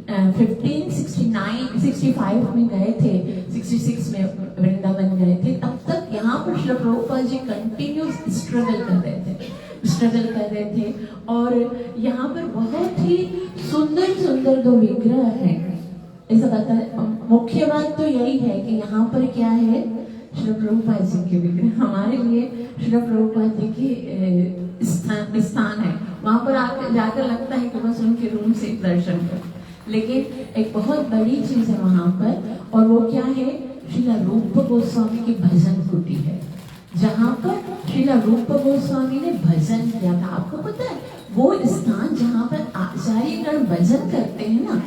1565 में गए थे, 66 में वृंदावन गए थे। तब तक यहाँ पर श्रील प्रभुपाद जी कंटिन्यूस स्ट्रगल कर रहे थे। और यहाँ पर बहुत ही सुंदर सुंदर 2 विग्रह हैं। ऐसा पता है, मुख्य बात तो यही है कि यहाँ पर क्या है, श्रील प्रभुपाद जी के विग्रह हमारे लिए श्रील प्रभुपाद जी की स्थान है। वहां पर आकर जाकर लगता है कि बस उनके रूम से दर्शन कर। लेकिन एक बहुत बड़ी चीज है वहां पर, और वो क्या है, श्रील रूप गोस्वामी की भजन कुटी है, जहाँ पर श्रील रूप गोस्वामी ने भजन किया था। आपको पता है वो स्थान जहाँ पर आचार्यगण भजन करते हैं ना,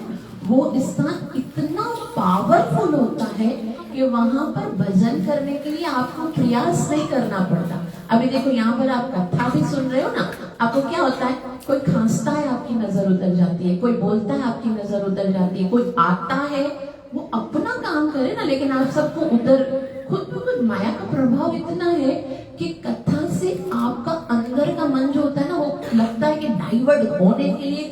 वो स्थान इतना पावरफुल होता है कि वहां पर भजन करने के लिए आपको प्रयास नहीं करना पड़ता। अभी देखो यहाँ पर आप कथा भी सुन रहे हो ना, आपको क्या होता है, कोई खांसता है आपकी नजर उतर जाती है, कोई बोलता है आपकी नजर उतर जाती है, कोई आता है वो अपना काम करे ना, लेकिन आप सबको उधर खुद माया का प्रभाव इतना है कि कथा से आपका अंदर का मन जो होता है ना, वो लगता है कि डाइवर्ट होने के लिए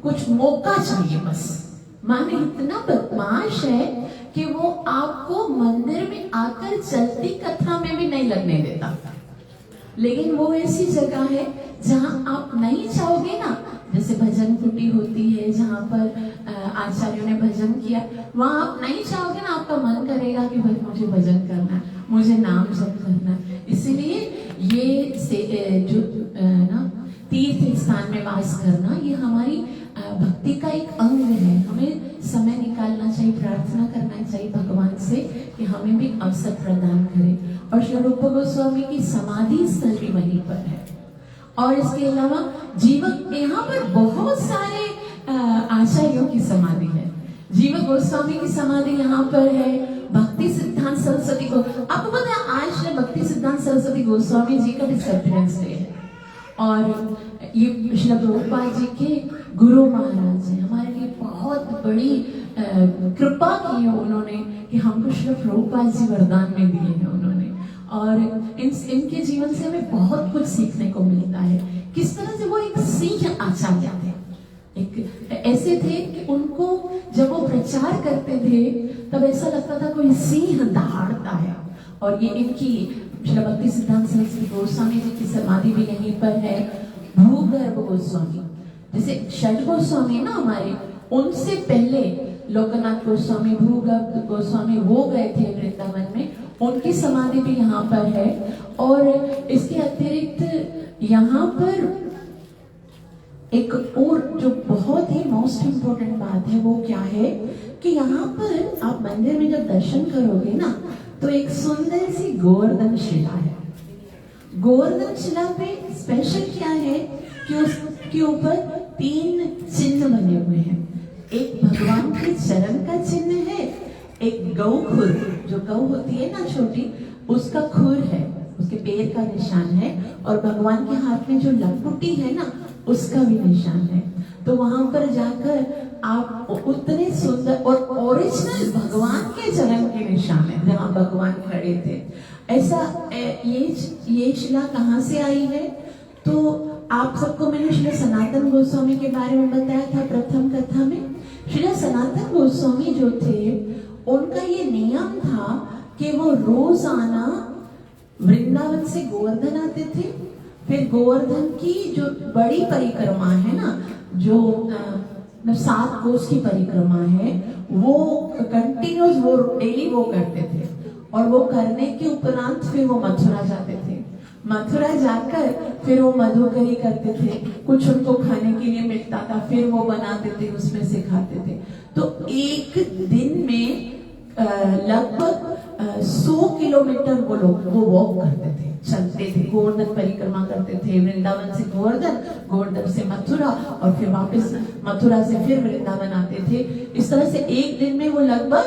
कुछ मौका चाहिए। बस माने इतना बदमाश है कि वो आपको मंदिर में आकर चलती कथा में भी नहीं लगने देता। लेकिन वो ऐसी जगह है जहां आप नहीं चाहोगे ना, जैसे भजन कुटी होती है जहां पर आचार्यों ने भजन किया, वहां आप नहीं चाहोगे ना, आपका मन करेगा कि भाई मुझे भजन करना है, मुझे नाम जप करना है। इसीलिए ये जो ना तीर्थ स्थान में वास करना, ये हमारी भक्ति का एक अंग है। हमें समय निकालना चाहिए, प्रार्थना करना चाहिए भगवान से कि हमें भी अवसर प्रदान करे। और श्री रूप गोस्वामी की समाधि स्थल भी वहीं पर है। और इसके अलावा जीवक, यहाँ पर बहुत सारे आचार्यों की समाधि है। जीवक गोस्वामी की समाधि यहाँ पर है, भक्ति सिद्धांत सरस्वती को, आपको पता है आज भक्ति सिद्धांत सरस्वती गोस्वामी जी का डिसअपियरेंस डे है। और ये श्रील प्रभुपाद जी के गुरु महाराज हैं, हमारे लिए बहुत बड़ी कृपा की है उन्होंने कि हमको श्रील प्रभुपाद जी वरदान में दिए हैं उन्होंने। और इनके जीवन से हमें बहुत कुछ सीखने को मिलता है। किस तरह से वो एक सिंह आचार्य थे, एक ऐसे थे कि उनको जब वो प्रचार करते थे तब ऐसा लगता था कोई सिंह दहाड़ता है। और ये इनकी श्रील भक्ति सिद्धांत सरस्वती गोस्वामी जी की समाधि भी यहीं पर है। भूगर्भ गोस्वामी, जैसे षड गोस्वामी ना हमारे, उनसे पहले लोकनाथ गोस्वामी, भूगर्भ गोस्वामी वो गए थे वृंदावन में, उनकी समाधि भी यहाँ पर है। और इसके अतिरिक्त यहाँ पर एक और जो बहुत ही मोस्ट इम्पोर्टेंट बात है वो क्या है कि यहाँ पर आप मंदिर में जब दर्शन करोगे ना तो एक सुंदर सी गोवर्धन शिला है। गोवर्धन शिला पे स्पेशल क्या है कि उसके ऊपर 3 चिन्ह बने हुए हैं। एक भगवान के चरण का चिन्ह है, एक गौ खुर, जो गौ होती है ना छोटी, उसका खुर है, उसके पैर का निशान है, और भगवान के हाथ में जो लंगोटी है ना उसका भी निशान है। तो वहां पर जाकर आप उतने सुंदर और ओरिजिनल भगवान के चरण के निशान है जहाँ भगवान खड़े थे। ऐसा ये शिला कहाँ से आई है? तो आप सबको मैंने श्री सनातन गोस्वामी के बारे में बताया था प्रथम कथा में। श्री सनातन गोस्वामी जो थे उनका ये नियम था कि वो रोजाना वृंदावन से गोवर्धन आते थे, फिर गोवर्धन की जो बड़ी परिक्रमा है ना, जो 7 कोस की परिक्रमा है, वो कंटिन्यूस वो डेली वो करते थे। और वो करने के उपरांत फिर वो मथुरा जाते थे। मथुरा जाकर फिर वो मधुकरी करते थे, कुछ उनको खाने के लिए मिलता था, फिर वो बनाते थे, उसमें से खाते थे। तो एक दिन में लगभग 100 किलोमीटर वो लोग वो वॉक करते थे, चलते थे, गोवर्धन परिक्रमा करते थे। वृंदावन से गोवर्धन, गोवर्धन से मथुरा, और फिर वापस मथुरा से फिर वृंदावन आते थे। इस तरह से एक दिन में वो लगभग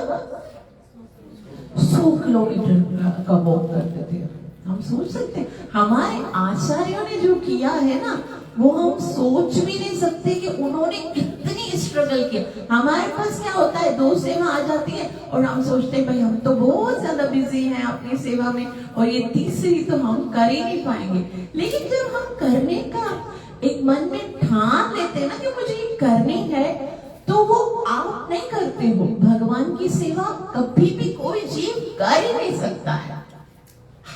100 किलोमीटर का वॉक करते थे। हम सोच सकते हैं हमारे आचार्यों ने जो किया है ना, वो हम सोच भी नहीं सकते कि उन्होंने कितनी स्ट्रगल किया। हमारे पास क्या होता है, 2 सेवा आ जाती है और हम सोचते हैं भाई हम तो बहुत ज्यादा बिजी हैं अपनी सेवा में, और ये तीसरी तो हम कर ही नहीं पाएंगे। लेकिन जब हम करने का एक मन में ठान लेते हैं ना कि मुझे ये करनी है, तो वो आप नहीं करते हो। भगवान की सेवा कभी भी कोई जीव कर ही नहीं सकता है।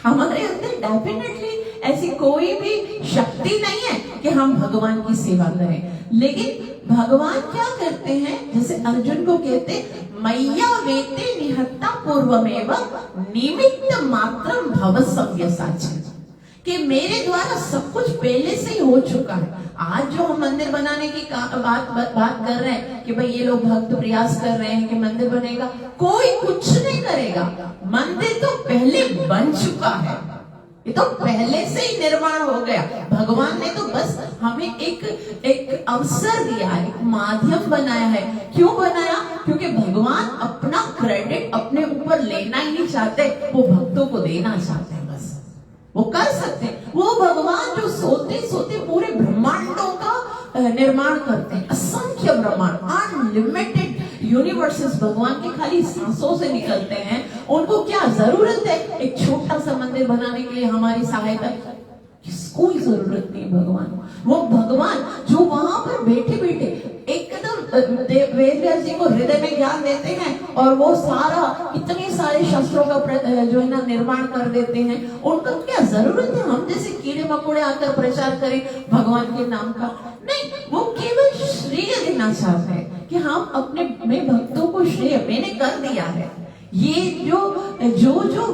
हमारे अंदर डेफिनेटली ऐसी कोई भी शक्ति नहीं है कि हम भगवान की सेवा करें। लेकिन भगवान क्या करते हैं, जैसे अर्जुन को कहते मैया वेते निहत्ता पूर्वमेव निमित्त मात्रम भव सव्यसाची, कि मेरे द्वारा सब कुछ पहले से ही हो चुका है। आज जो हम मंदिर बनाने की बात कर रहे हैं कि भाई ये लोग भक्त प्रयास कर रहे हैं कि मंदिर बनेगा, कोई कुछ नहीं करेगा। मंदिर तो पहले बन चुका है, ये तो पहले से ही निर्माण हो गया। भगवान ने तो बस हमें एक अवसर दिया है, एक माध्यम बनाया है। क्यों बनाया? क्योंकि भगवान अपना क्रेडिट अपने ऊपर लेना ही नहीं चाहते, वो भक्तों को देना चाहते हैं। वो कर सकते हैं। वो भगवान जो सोते सोते पूरे ब्रह्मांडों का निर्माण करते हैं, असंख्य ब्रह्मांड, अनलिमिटेड यूनिवर्सेस भगवान के खाली सांसों से निकलते हैं। उनको क्या जरूरत है एक छोटा सा मंदिर बनाने के लिए हमारी सहायता? कोई जरूरत नहीं। भगवान, वो भगवान जो वहां पर बैठे बैठे एकदम वेद व्यास जी को हृदय में ज्ञान देते हैं और वो सारा इतने सारे शास्त्रों का जो है ना निर्माण कर देते हैं। उनको क्या जरूरत है हम जैसे कीड़े मकोड़े आकर प्रचार करें भगवान के नाम का? नहीं, वो केवल श्रेय देना चाहते हैं कि हम अपने में भक्तों को श्रेय मैंने कर दिया है। ये जो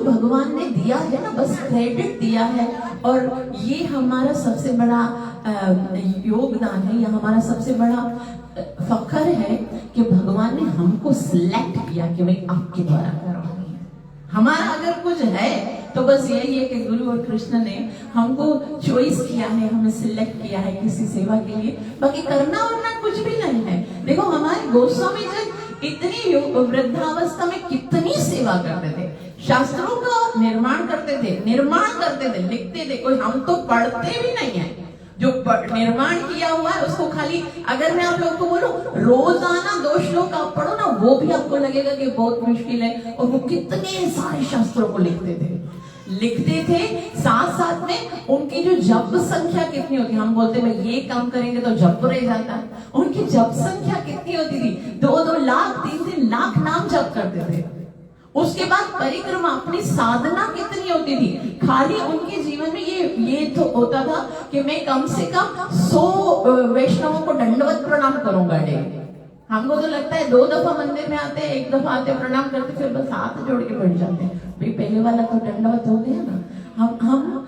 भगवान ने दिया है ना, बस क्रेडिट दिया है। और ये हमारा सबसे बड़ा योगदान है, यह हमारा सबसे बड़ा फख्र है कि भगवान ने हमको सिलेक्ट किया कि मैं आपके द्वारा कर रहा हूँ। हमारा अगर कुछ है तो बस यही है कि गुरु और कृष्ण ने हमको चॉइस किया है, हमें सिलेक्ट किया है किसी सेवा के लिए, बाकी करना वरना कुछ भी नहीं है। देखो हमारे गोस्वामी जी इतनी वृद्धावस्था में कितनी सेवा करते थे, शास्त्रों का निर्माण करते थे, लिखते थे। कोई हम तो पढ़ते भी नहीं है, जो निर्माण किया हुआ है उसको खाली, अगर मैं आप लोगों को बोलूं रोजाना 2 श्लोक आप पढ़ो ना, वो भी आपको लगेगा कि बहुत मुश्किल है। और वो कितने सारे शास्त्रों को लिखते थे। साथ साथ में उनकी जो जप संख्या कितनी होती, हम बोलते भाई ये काम करेंगे तो जप रह जाता है, उनकी जप संख्या कितनी होती थी, 2-2 लाख 3-3 लाख नाम जप करते थे। उसके बाद परिक्रमा, अपनी साधना कितनी होती थी। खाली उनके जीवन में ये तो होता था कि मैं कम से कम 100 वैष्णवों को दंडवत प्रणाम करूंगा डेली। हमको तो लगता है 2 दफा मंदिर में आते, 1 दफा आते प्रणाम करते, फिर बस हाथ जोड़ के बैठ जाते हैं। भाई पहले वाला तो दंडवत हो गया ना। हम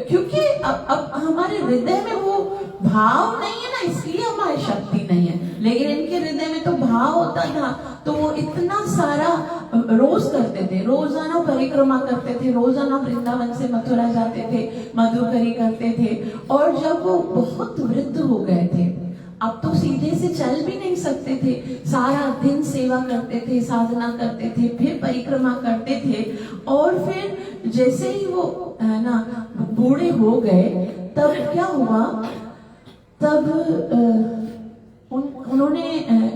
क्योंकि अब हमारे हृदय में वो भाव नहीं है ना, इसलिए हमारी शक्ति नहीं है। लेकिन इनके हृदय में तो भाव होता था, तो वो इतना सारा रोज करते थे, रोजाना परिक्रमा करते थे, रोजाना वृंदावन से मथुरा जाते थे, मधुकरी करते थे। और जब वो बहुत वृद्ध हो गए थे, अब तो सीधे से चल भी नहीं सकते थे, सारा दिन सेवा करते थे, साधना करते थे, फिर परिक्रमा करते थे। और फिर जैसे ही वो ना बूढ़े हो गए, तब क्या हुआ, तब उन्होंने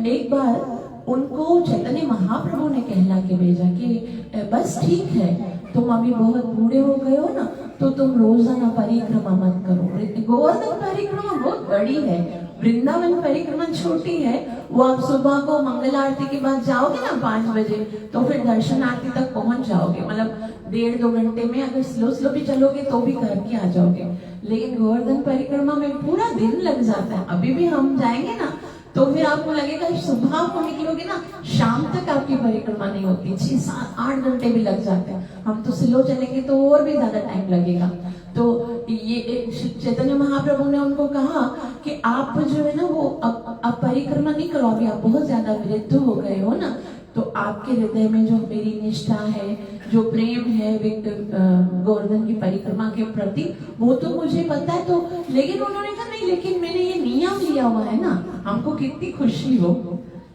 एक बार उनको चैतन्य महाप्रभु ने कहला के भेजा कि बस ठीक है, तुम अभी बहुत बूढ़े हो गए हो ना, तो तुम रोजाना परिक्रमा मत करो। गोवर्धन परिक्रमा बहुत बड़ी है, वृंदावन परिक्रमा छोटी है। वो आप सुबह को मंगल आरती के बाद जाओगे ना 5 बजे, तो फिर दर्शन आरती तक पहुंच जाओगे, मतलब 1.5-2 घंटे में। अगर स्लो भी चलोगे तो भी करके आ जाओगे। लेकिन गोवर्धन परिक्रमा में पूरा दिन लग जाता है। अभी भी हम जाएंगे ना तो फिर आपको लगेगा सुबह को निकलोगे ना, शाम तक आपकी परिक्रमा नहीं होती, 6-7-8 घंटे भी लग जाते हैं। हम तो स्लो चलेंगे तो और भी ज्यादा टाइम लगेगा। तो ये चैतन्य महाप्रभु ने उनको कहा कि आप जो है ना वो अब परिक्रमा नहीं करो, अभी आप बहुत ज्यादा वृद्ध हो गए हो ना, तो आपके हृदय में जो मेरी निष्ठा है, जो प्रेम है गोवर्धन की परिक्रमा के प्रति, वो तो मुझे पता है। तो लेकिन उन्होंने कहा नहीं, लेकिन मैंने ये नियम लिया हुआ है ना, हमको कितनी खुशी हो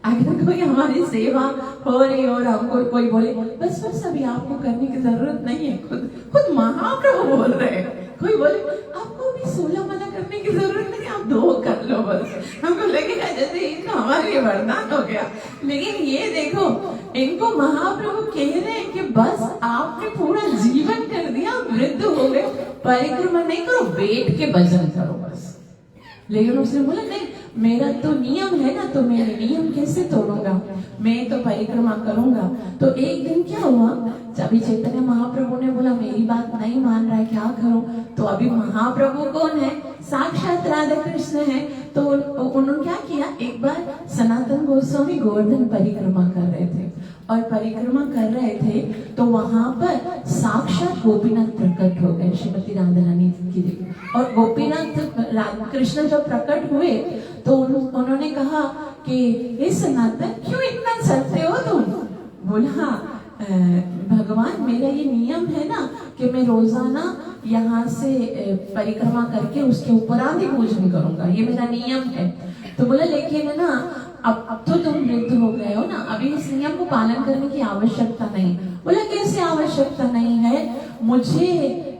अगर कोई हमारी सेवा हो रही और हमको कोई बोले बस अभी आपको करने की जरूरत नहीं है, खुद महाप्रभु बोल रहे हैं, कोई बोले आपको भी 16 माला करने की जरूरत नहीं, आप 2 कर लो बस, हमको लगेगा जैसे इनको हमारे लिए वरदान हो गया। लेकिन ये देखो, इनको महाप्रभु कह रहे हैं कि बस आपने पूरा जीवन कर दिया, वृद्ध हो गए, परिक्रमा नहीं करो, बैठ के भजन करो बस। लेकिन उसने बोला नहीं, मेरा तो नियम है ना, तो मैं नियम कैसे तोड़ूंगा, मैं तो परिक्रमा करूंगा। तो एक दिन क्या हुआ, अभी चैतन्य महाप्रभु ने बोला मेरी बात नहीं मान रहा है, क्या करूं। तो अभी महाप्रभु कौन है, साक्षात राधा कृष्ण है। तो उन्होंने क्या किया, एक बार सनातन गोस्वामी गोवर्धन परिक्रमा कर रहे थे, और परिक्रमा कर रहे थे तो वहां पर साक्षात गोपीनाथ प्रकट हो गए, श्रीमती राधा रानी की। और गोपीनाथ कृष्ण जब प्रकट हुए तो उन्होंने कहा कि हे सनातन, क्यों इतना सत्य हो तुम। बोला भगवान, मेरा ये नियम है ना कि मैं रोजाना यहाँ से परिक्रमा करके उसके उपरांत ही पूजन करूंगा, ये मेरा नियम है। तो बोला लेकिन है ना, अब तो तुम वृद्ध हो गए हो ना, अभी इस नियम को पालन करने की आवश्यकता नहीं। बोला कैसे आवश्यकता नहीं है, मुझे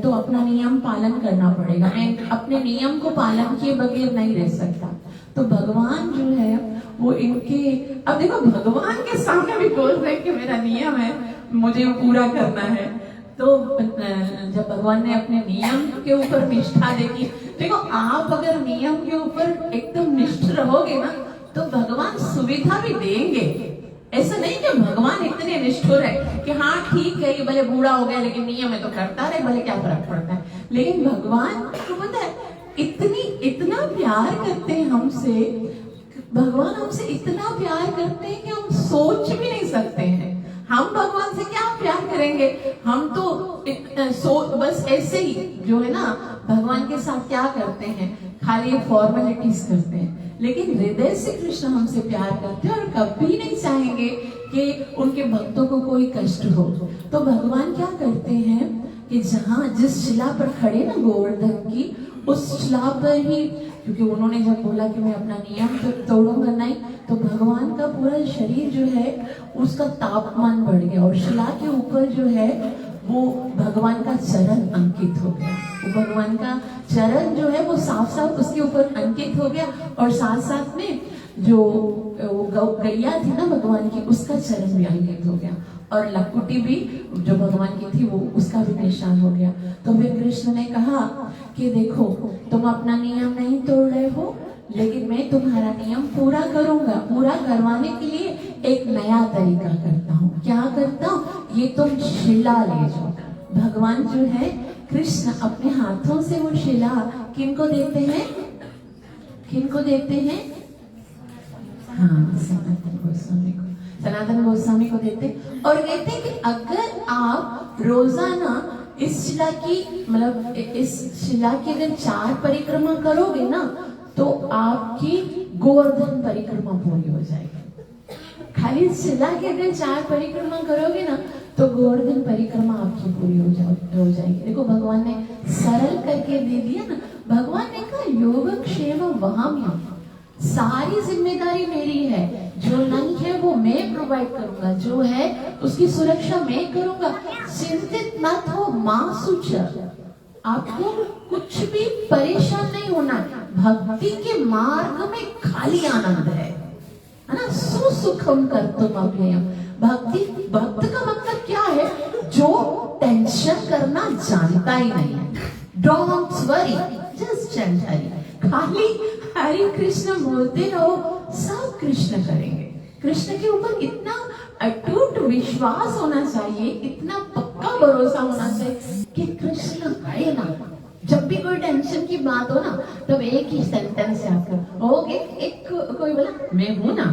तो अपना नियम पालन करना पड़ेगा, मैं अपने नियम को पालन किए बगैर नहीं रह सकता। तो भगवान जो है वो इनके, अब देखो भगवान के सामने भी बोल रहे हैं कि मेरा नियम है, मुझे पूरा करना है। तो जब भगवान ने अपने नियम के ऊपर निष्ठा देखी, देखो आप अगर नियम के ऊपर एकदम निष्ठ रहोगे ना तो भगवान सुविधा भी देंगे। ऐसा नहीं कि भगवान इतने निष्ठुर है कि हाँ ठीक है, ये भले बूढ़ा हो गया लेकिन नियम है तो करता रहे, भले क्या फर्क पड़ता है। लेकिन भगवान को पता है इतना प्यार करते हैं हमसे, भगवान हमसे इतना प्यार करते हैं कि हम सोच भी नहीं सकते हैं। हम भगवान से क्या प्यार करेंगे, हम तो बस ऐसे ही जो है ना, भगवान के साथ क्या करते हैं, खाली फॉर्मेलिटीज करते हैं। लेकिन हृदय से कृष्ण हमसे प्यार करते हैं और कभी नहीं चाहेंगे कि उनके भक्तों को कोई कष्ट हो। तो भगवान क्या करते हैं कि जहाँ जिस शिला पर खड़े ना गोवर्धन की, उस शिला पर ही, क्योंकि उन्होंने जब बोला कि मैं अपना नियम तो तोड़ूंगा नहीं, तो भगवान का पूरा शरीर जो है उसका तापमान बढ़ गया और शिला के ऊपर जो है वो भगवान का चरण अंकित हो गया। वो भगवान का चरण जो है वो साफ साफ उसके ऊपर अंकित हो गया और साथ साथ में जो गैया थी ना भगवान की, उसका चरण भी अंकित हो गया और लकुटी भी जो भगवान की थी वो उसका भी निशान हो गया। तो फिर कृष्ण ने कहा कि देखो तुम अपना नियम नहीं तोड़ रहे हो, लेकिन मैं तुम्हारा नियम पूरा करूंगा। पूरा करवाने के लिए एक नया तरीका करता हूँ। क्या करता हूँ? ये तुम शिला ले जाओ। भगवान जो है कृष्ण अपने हाथों से वो शिला किनको देते हैं? किनको देते हैं? हाँ, सनातन गोस्वामी को। सनातन गोस्वामी को देते और कहते हैं कि अगर आप रोजाना इस शिला की, मतलब इस शिला की अगर 4 परिक्रमा करोगे ना, तो आपकी गोवर्धन परिक्रमा पूरी हो जाएगी। खाली शिला की अगर 4 परिक्रमा करोगे ना, तो गोवर्धन परिक्रमा आपकी पूरी हो जाएगी। देखो भगवान ने सरल करके दे दिया ना। भगवान ने कहा योगक्षेम वहाम्यहम्, सारी जिम्मेदारी मेरी है। जो नहीं है वो मैं प्रोवाइड करूंगा, जो है उसकी सुरक्षा मैं करूंगा। चिंतित मत हो मां सुचर, आपको कुछ भी परेशान नहीं होना। भक्ति के मार्ग में खाली आनंद है ना। सुसुखम कर्तुम अव्ययम्। भक्त का मतलब क्या है? जो टेंशन करना जानता ही नहीं है। Don't worry, just chant Hari. खाली हरे कृष्ण बोलते रहो, सब कृष्ण करेंगे। कृष्ण के ऊपर इतना अटूट विश्वास होना चाहिए, इतना पक्का भरोसा होना चाहिए कि कृष्ण है ना। जब भी कोई टेंशन की बात हो ना, तब एक ही सेंटेंस याद करो। एक कोई बोला मैं हूं ना,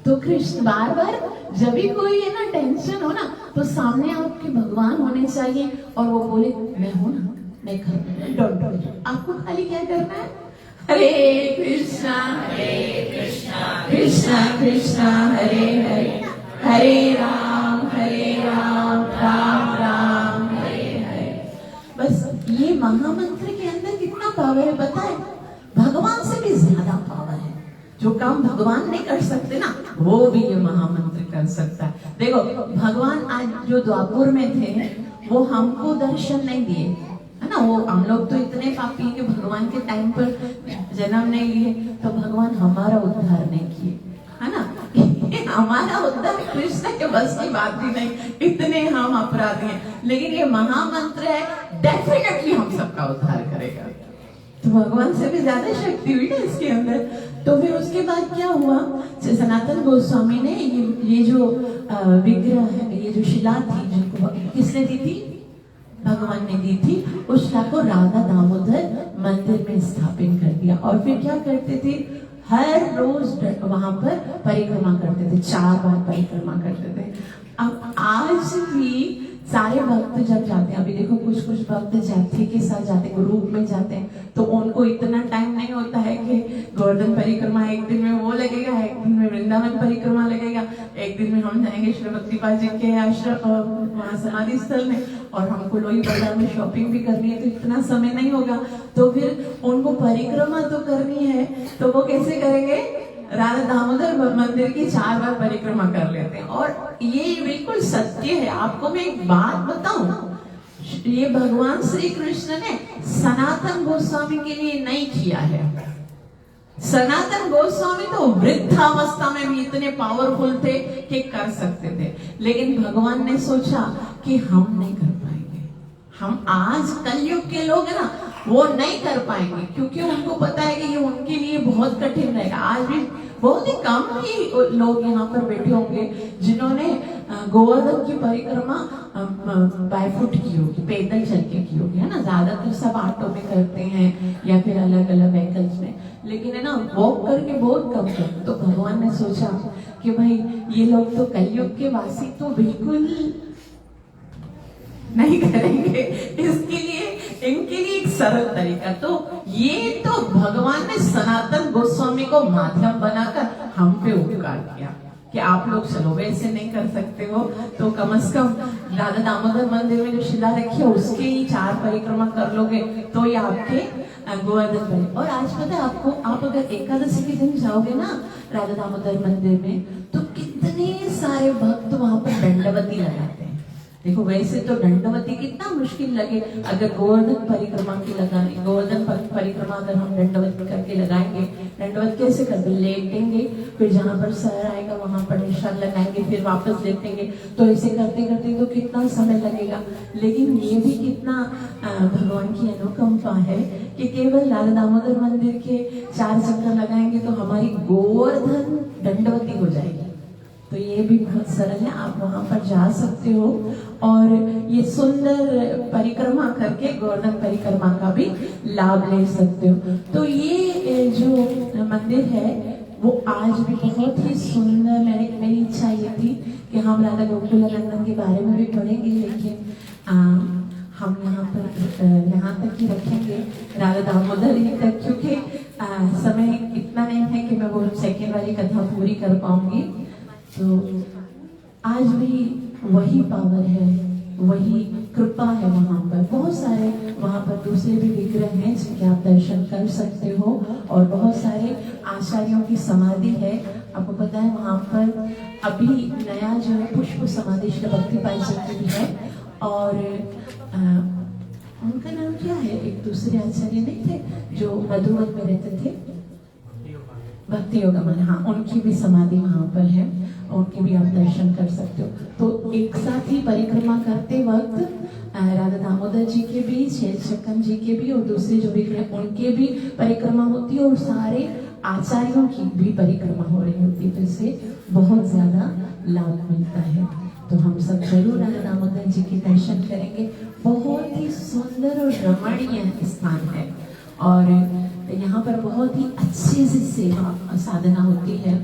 तो कृष्ण बार बार जब भी कोई है ना टेंशन हो ना, तो सामने आपके भगवान होने चाहिए और वो बोले मैं हूं ना, मैं कर। डोंट, आपको खाली क्या करना है? हरे कृष्णा कृष्णा कृष्णा हरे हरे, हरे राम राम राम हरे हरे। बस ये महामंत्र के अंदर कितना पावर है पता है? भगवान से भी ज्यादा पावर है। जो काम भगवान नहीं कर सकते ना, वो भी ये महामंत्र कर सकता है। देखो भगवान आज जो द्वापर में थे, वो हमको दर्शन नहीं दिए, है ना। वो हम लोग तो इतने पापी हैं कि भगवान के टाइम पर जन्म नहीं लिए, तो भगवान हमारा उद्धार नहीं किए, है ना। हमारा उद्धार कृष्ण के बस की बात ही नहीं, इतने हम अपराधी हैं। लेकिन ये महामंत्र है, डेफिनेटली हम सबका उद्धार करेगा। तो भगवान से भी ज्यादा शक्ति हुई ना इसके अंदर। तो फिर उसके बाद क्या हुआ? सनातन गोस्वामी ने ये जो विग्रह है, ये जो शिला थी, जिनको किसने दी थी? भगवान ने दी थी। उस शिला को राधा दामोदर मंदिर में स्थापित कर दिया। और फिर क्या करते थे? हर रोज वहां पर परिक्रमा करते थे, 4 बार परिक्रमा करते थे। अब आज भी सारे भक्त जब जाते हैं, अभी देखो कुछ भक्त जाति के साथ जाते हैं, ग्रुप में जाते हैं, तो उनको इतना टाइम नहीं होता है कि गोवर्धन परिक्रमा एक दिन में वो लगेगा, एक दिन में वृंदावन परिक्रमा लगेगा, एक दिन में हम जाएंगे श्री भक्तिपाद जी के आश्रम वहां समाधि स्थल में, और हमको लोही बाजार में शॉपिंग भी करनी है, तो इतना समय नहीं होगा। तो फिर उनको परिक्रमा तो करनी है, तो वो कैसे करेंगे? राधा दामोदर मंदिर की 4 बार परिक्रमा कर लेते हैं। और ये बिल्कुल सत्य है। आपको मैं एक बात बताऊं, ये भगवान श्री कृष्ण ने सनातन गोस्वामी के लिए नहीं किया है। सनातन गोस्वामी तो वृद्धावस्था में भी इतने पावरफुल थे कि कर सकते थे, लेकिन भगवान ने सोचा कि हम नहीं कर पाएंगे। हम आज कलयुग के लोग है ना, वो नहीं कर पाएंगे, क्योंकि उनको पता है कि ये उनके लिए बहुत कठिन रहेगा। आज भी बहुत ही कम ही लोग यहाँ पर बैठे होंगे जिन्होंने गोवर्धन की परिक्रमा बाय फुट की होगी, पैदल चल के की होगी, है ना। ज्यादातर सब ऑटो में करते हैं या फिर अलग अलग व्हीकल्स में, लेकिन है ना वॉक करके बहुत कम करते। तो भगवान ने सोचा कि भाई ये लोग तो कलयुग के वासी तो बिल्कुल नहीं करेंगे, इसके लिए इनके लिए एक सरल तरीका। तो ये तो भगवान ने सनातन गोस्वामी को माध्यम बनाकर हम पे उपकार किया कि आप लोग चलो वैसे नहीं कर सकते हो तो कम से कम राधा दामोदर मंदिर में जो शिला रखी है उसके ही 4 परिक्रमा कर लोगे तो ये आपके गोवर्धन बने। और आज पता है आपको, आप अगर एकादशी के दिन जाओगे ना राधा दामोदर मंदिर में तो कितने सारे भक्त वहां पर दंडवती लगाते हैं। देखो वैसे तो दंडवती कितना मुश्किल लगे, अगर गोवर्धन परिक्रमा की लगानी, गोवर्धन परिक्रमा अगर हम दंडवत करके लगाएंगे, दंडवत कैसे करते, लेटेंगे, फिर जहाँ पर सर आएगा वहां पर निशान लगाएंगे, फिर वापस लेटेंगे, तो ऐसे करते करते तो कितना समय लगेगा। लेकिन ये भी कितना भगवान की अनुकंपा है कि केवल राधा दामोदर मंदिर के 4 चक्कर लगाएंगे तो हमारी गोवर्धन दंडवती हो जाएगी। तो ये भी बहुत सरल है, आप वहां पर जा सकते हो और ये सुंदर परिक्रमा करके गोवर्धन परिक्रमा का भी लाभ ले सकते हो। तो ये जो मंदिर है वो आज भी बहुत ही सुंदर, मेरी इच्छा ये थी कि हम राधा गोकुल नंदन के बारे में भी पढ़ेंगे, लेकिन हम यहाँ तक ही रखेंगे, राधा दामोदर ही तक, क्योंकि समय इतना नहीं है कि मैं वो सेकेंड वाली कथा पूरी कर पाऊंगी। तो आज भी वही पावर है, वही कृपा है वहां पर। बहुत सारे वहां पर दूसरे भी विग्रह हैं जिनके आप दर्शन कर सकते हो और बहुत सारे आचार्यों की समाधि है। आपको पता है वहां पर अभी नया जो है पुष्प समाधि श्री भक्तिपाल जी की भी है और उनका नाम क्या है, एक दूसरे आचार्य नहीं थे जो मधुबन में रहते थे, भक्ति योगमन, हाँ, उनकी भी समाधि वहां पर है, उनके भी आप दर्शन कर सकते हो। तो एक साथ ही परिक्रमा करते वक्त राधा दामोदर जी के भी, छेदछक्कन जी के भी और दूसरे जो विग्रह उनके भी परिक्रमा होती है और सारे आचार्यों की भी परिक्रमा हो रही होती है, तो इससे बहुत ज्यादा लाभ मिलता है। तो हम सब जरूर राधा दामोदर जी के दर्शन करेंगे। बहुत ही सुंदर और रमणीय स्थान है और यहाँ पर बहुत ही अच्छे से सेवा साधना होती है,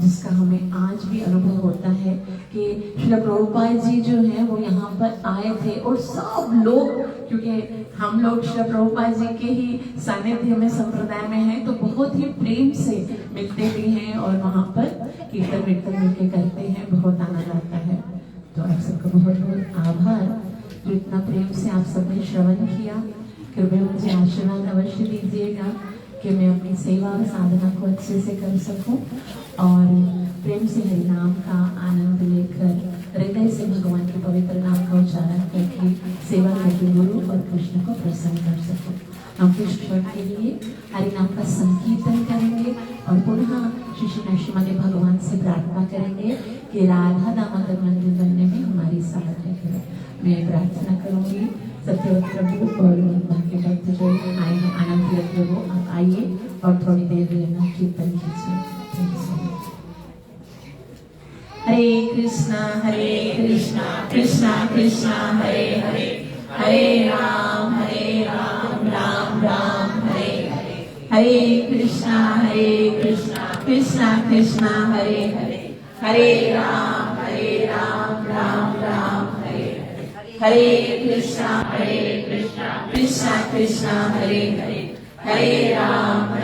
जिसका हमें आज भी अनुभव होता है कि श्री प्रभुपाद जी जो है वो यहाँ पर आए थे और सब लोग, क्योंकि हम लोग श्री प्रभुपाद जी के ही सानिध्य में संप्रदाय में हैं, तो बहुत ही प्रेम से मिलते भी हैं और वहाँ पर कीर्तन वीर्तन मिलके करते हैं, बहुत आनंद आता है। तो आप सबका बहुत बहुत आभार जो इतना प्रेम से आप सबने श्रवण किया। कृपया मुझे आशीर्वाद अवश्य दीजिएगा कि मैं अपनी सेवा और साधना को अच्छे से कर सकूं और प्रेम से हरि नाम का आनंद लेकर हृदय से भगवान के पवित्र नाम का उच्चारण करके सेवा करके गुरु और कृष्ण को प्रसन्न कर सकूं। हम कुछ क्षण के लिए हरि नाम का संकीर्तन करेंगे और पुनः श्री श्री भगवान से प्रार्थना करेंगे कि राधा दामोदर मंदिर बनने में हमारी सहायता करें। मैं प्रार्थना करूंगी, सत्यवत प्रभु और भक्ति भक्त जो आए हैं, आनंद तीरथ प्रभु, आप आइए और थोड़ी देर लेना कीर्तन कीजिए। हरे कृष्णा कृष्णा कृष्णा हरे हरे, हरे राम राम राम हरे हरे, हरे कृष्णा कृष्णा कृष्णा हरे हरे, हरे राम राम राम हरे हरे, हरे कृष्णा कृष्णा कृष्णा हरे हरे, हरे राम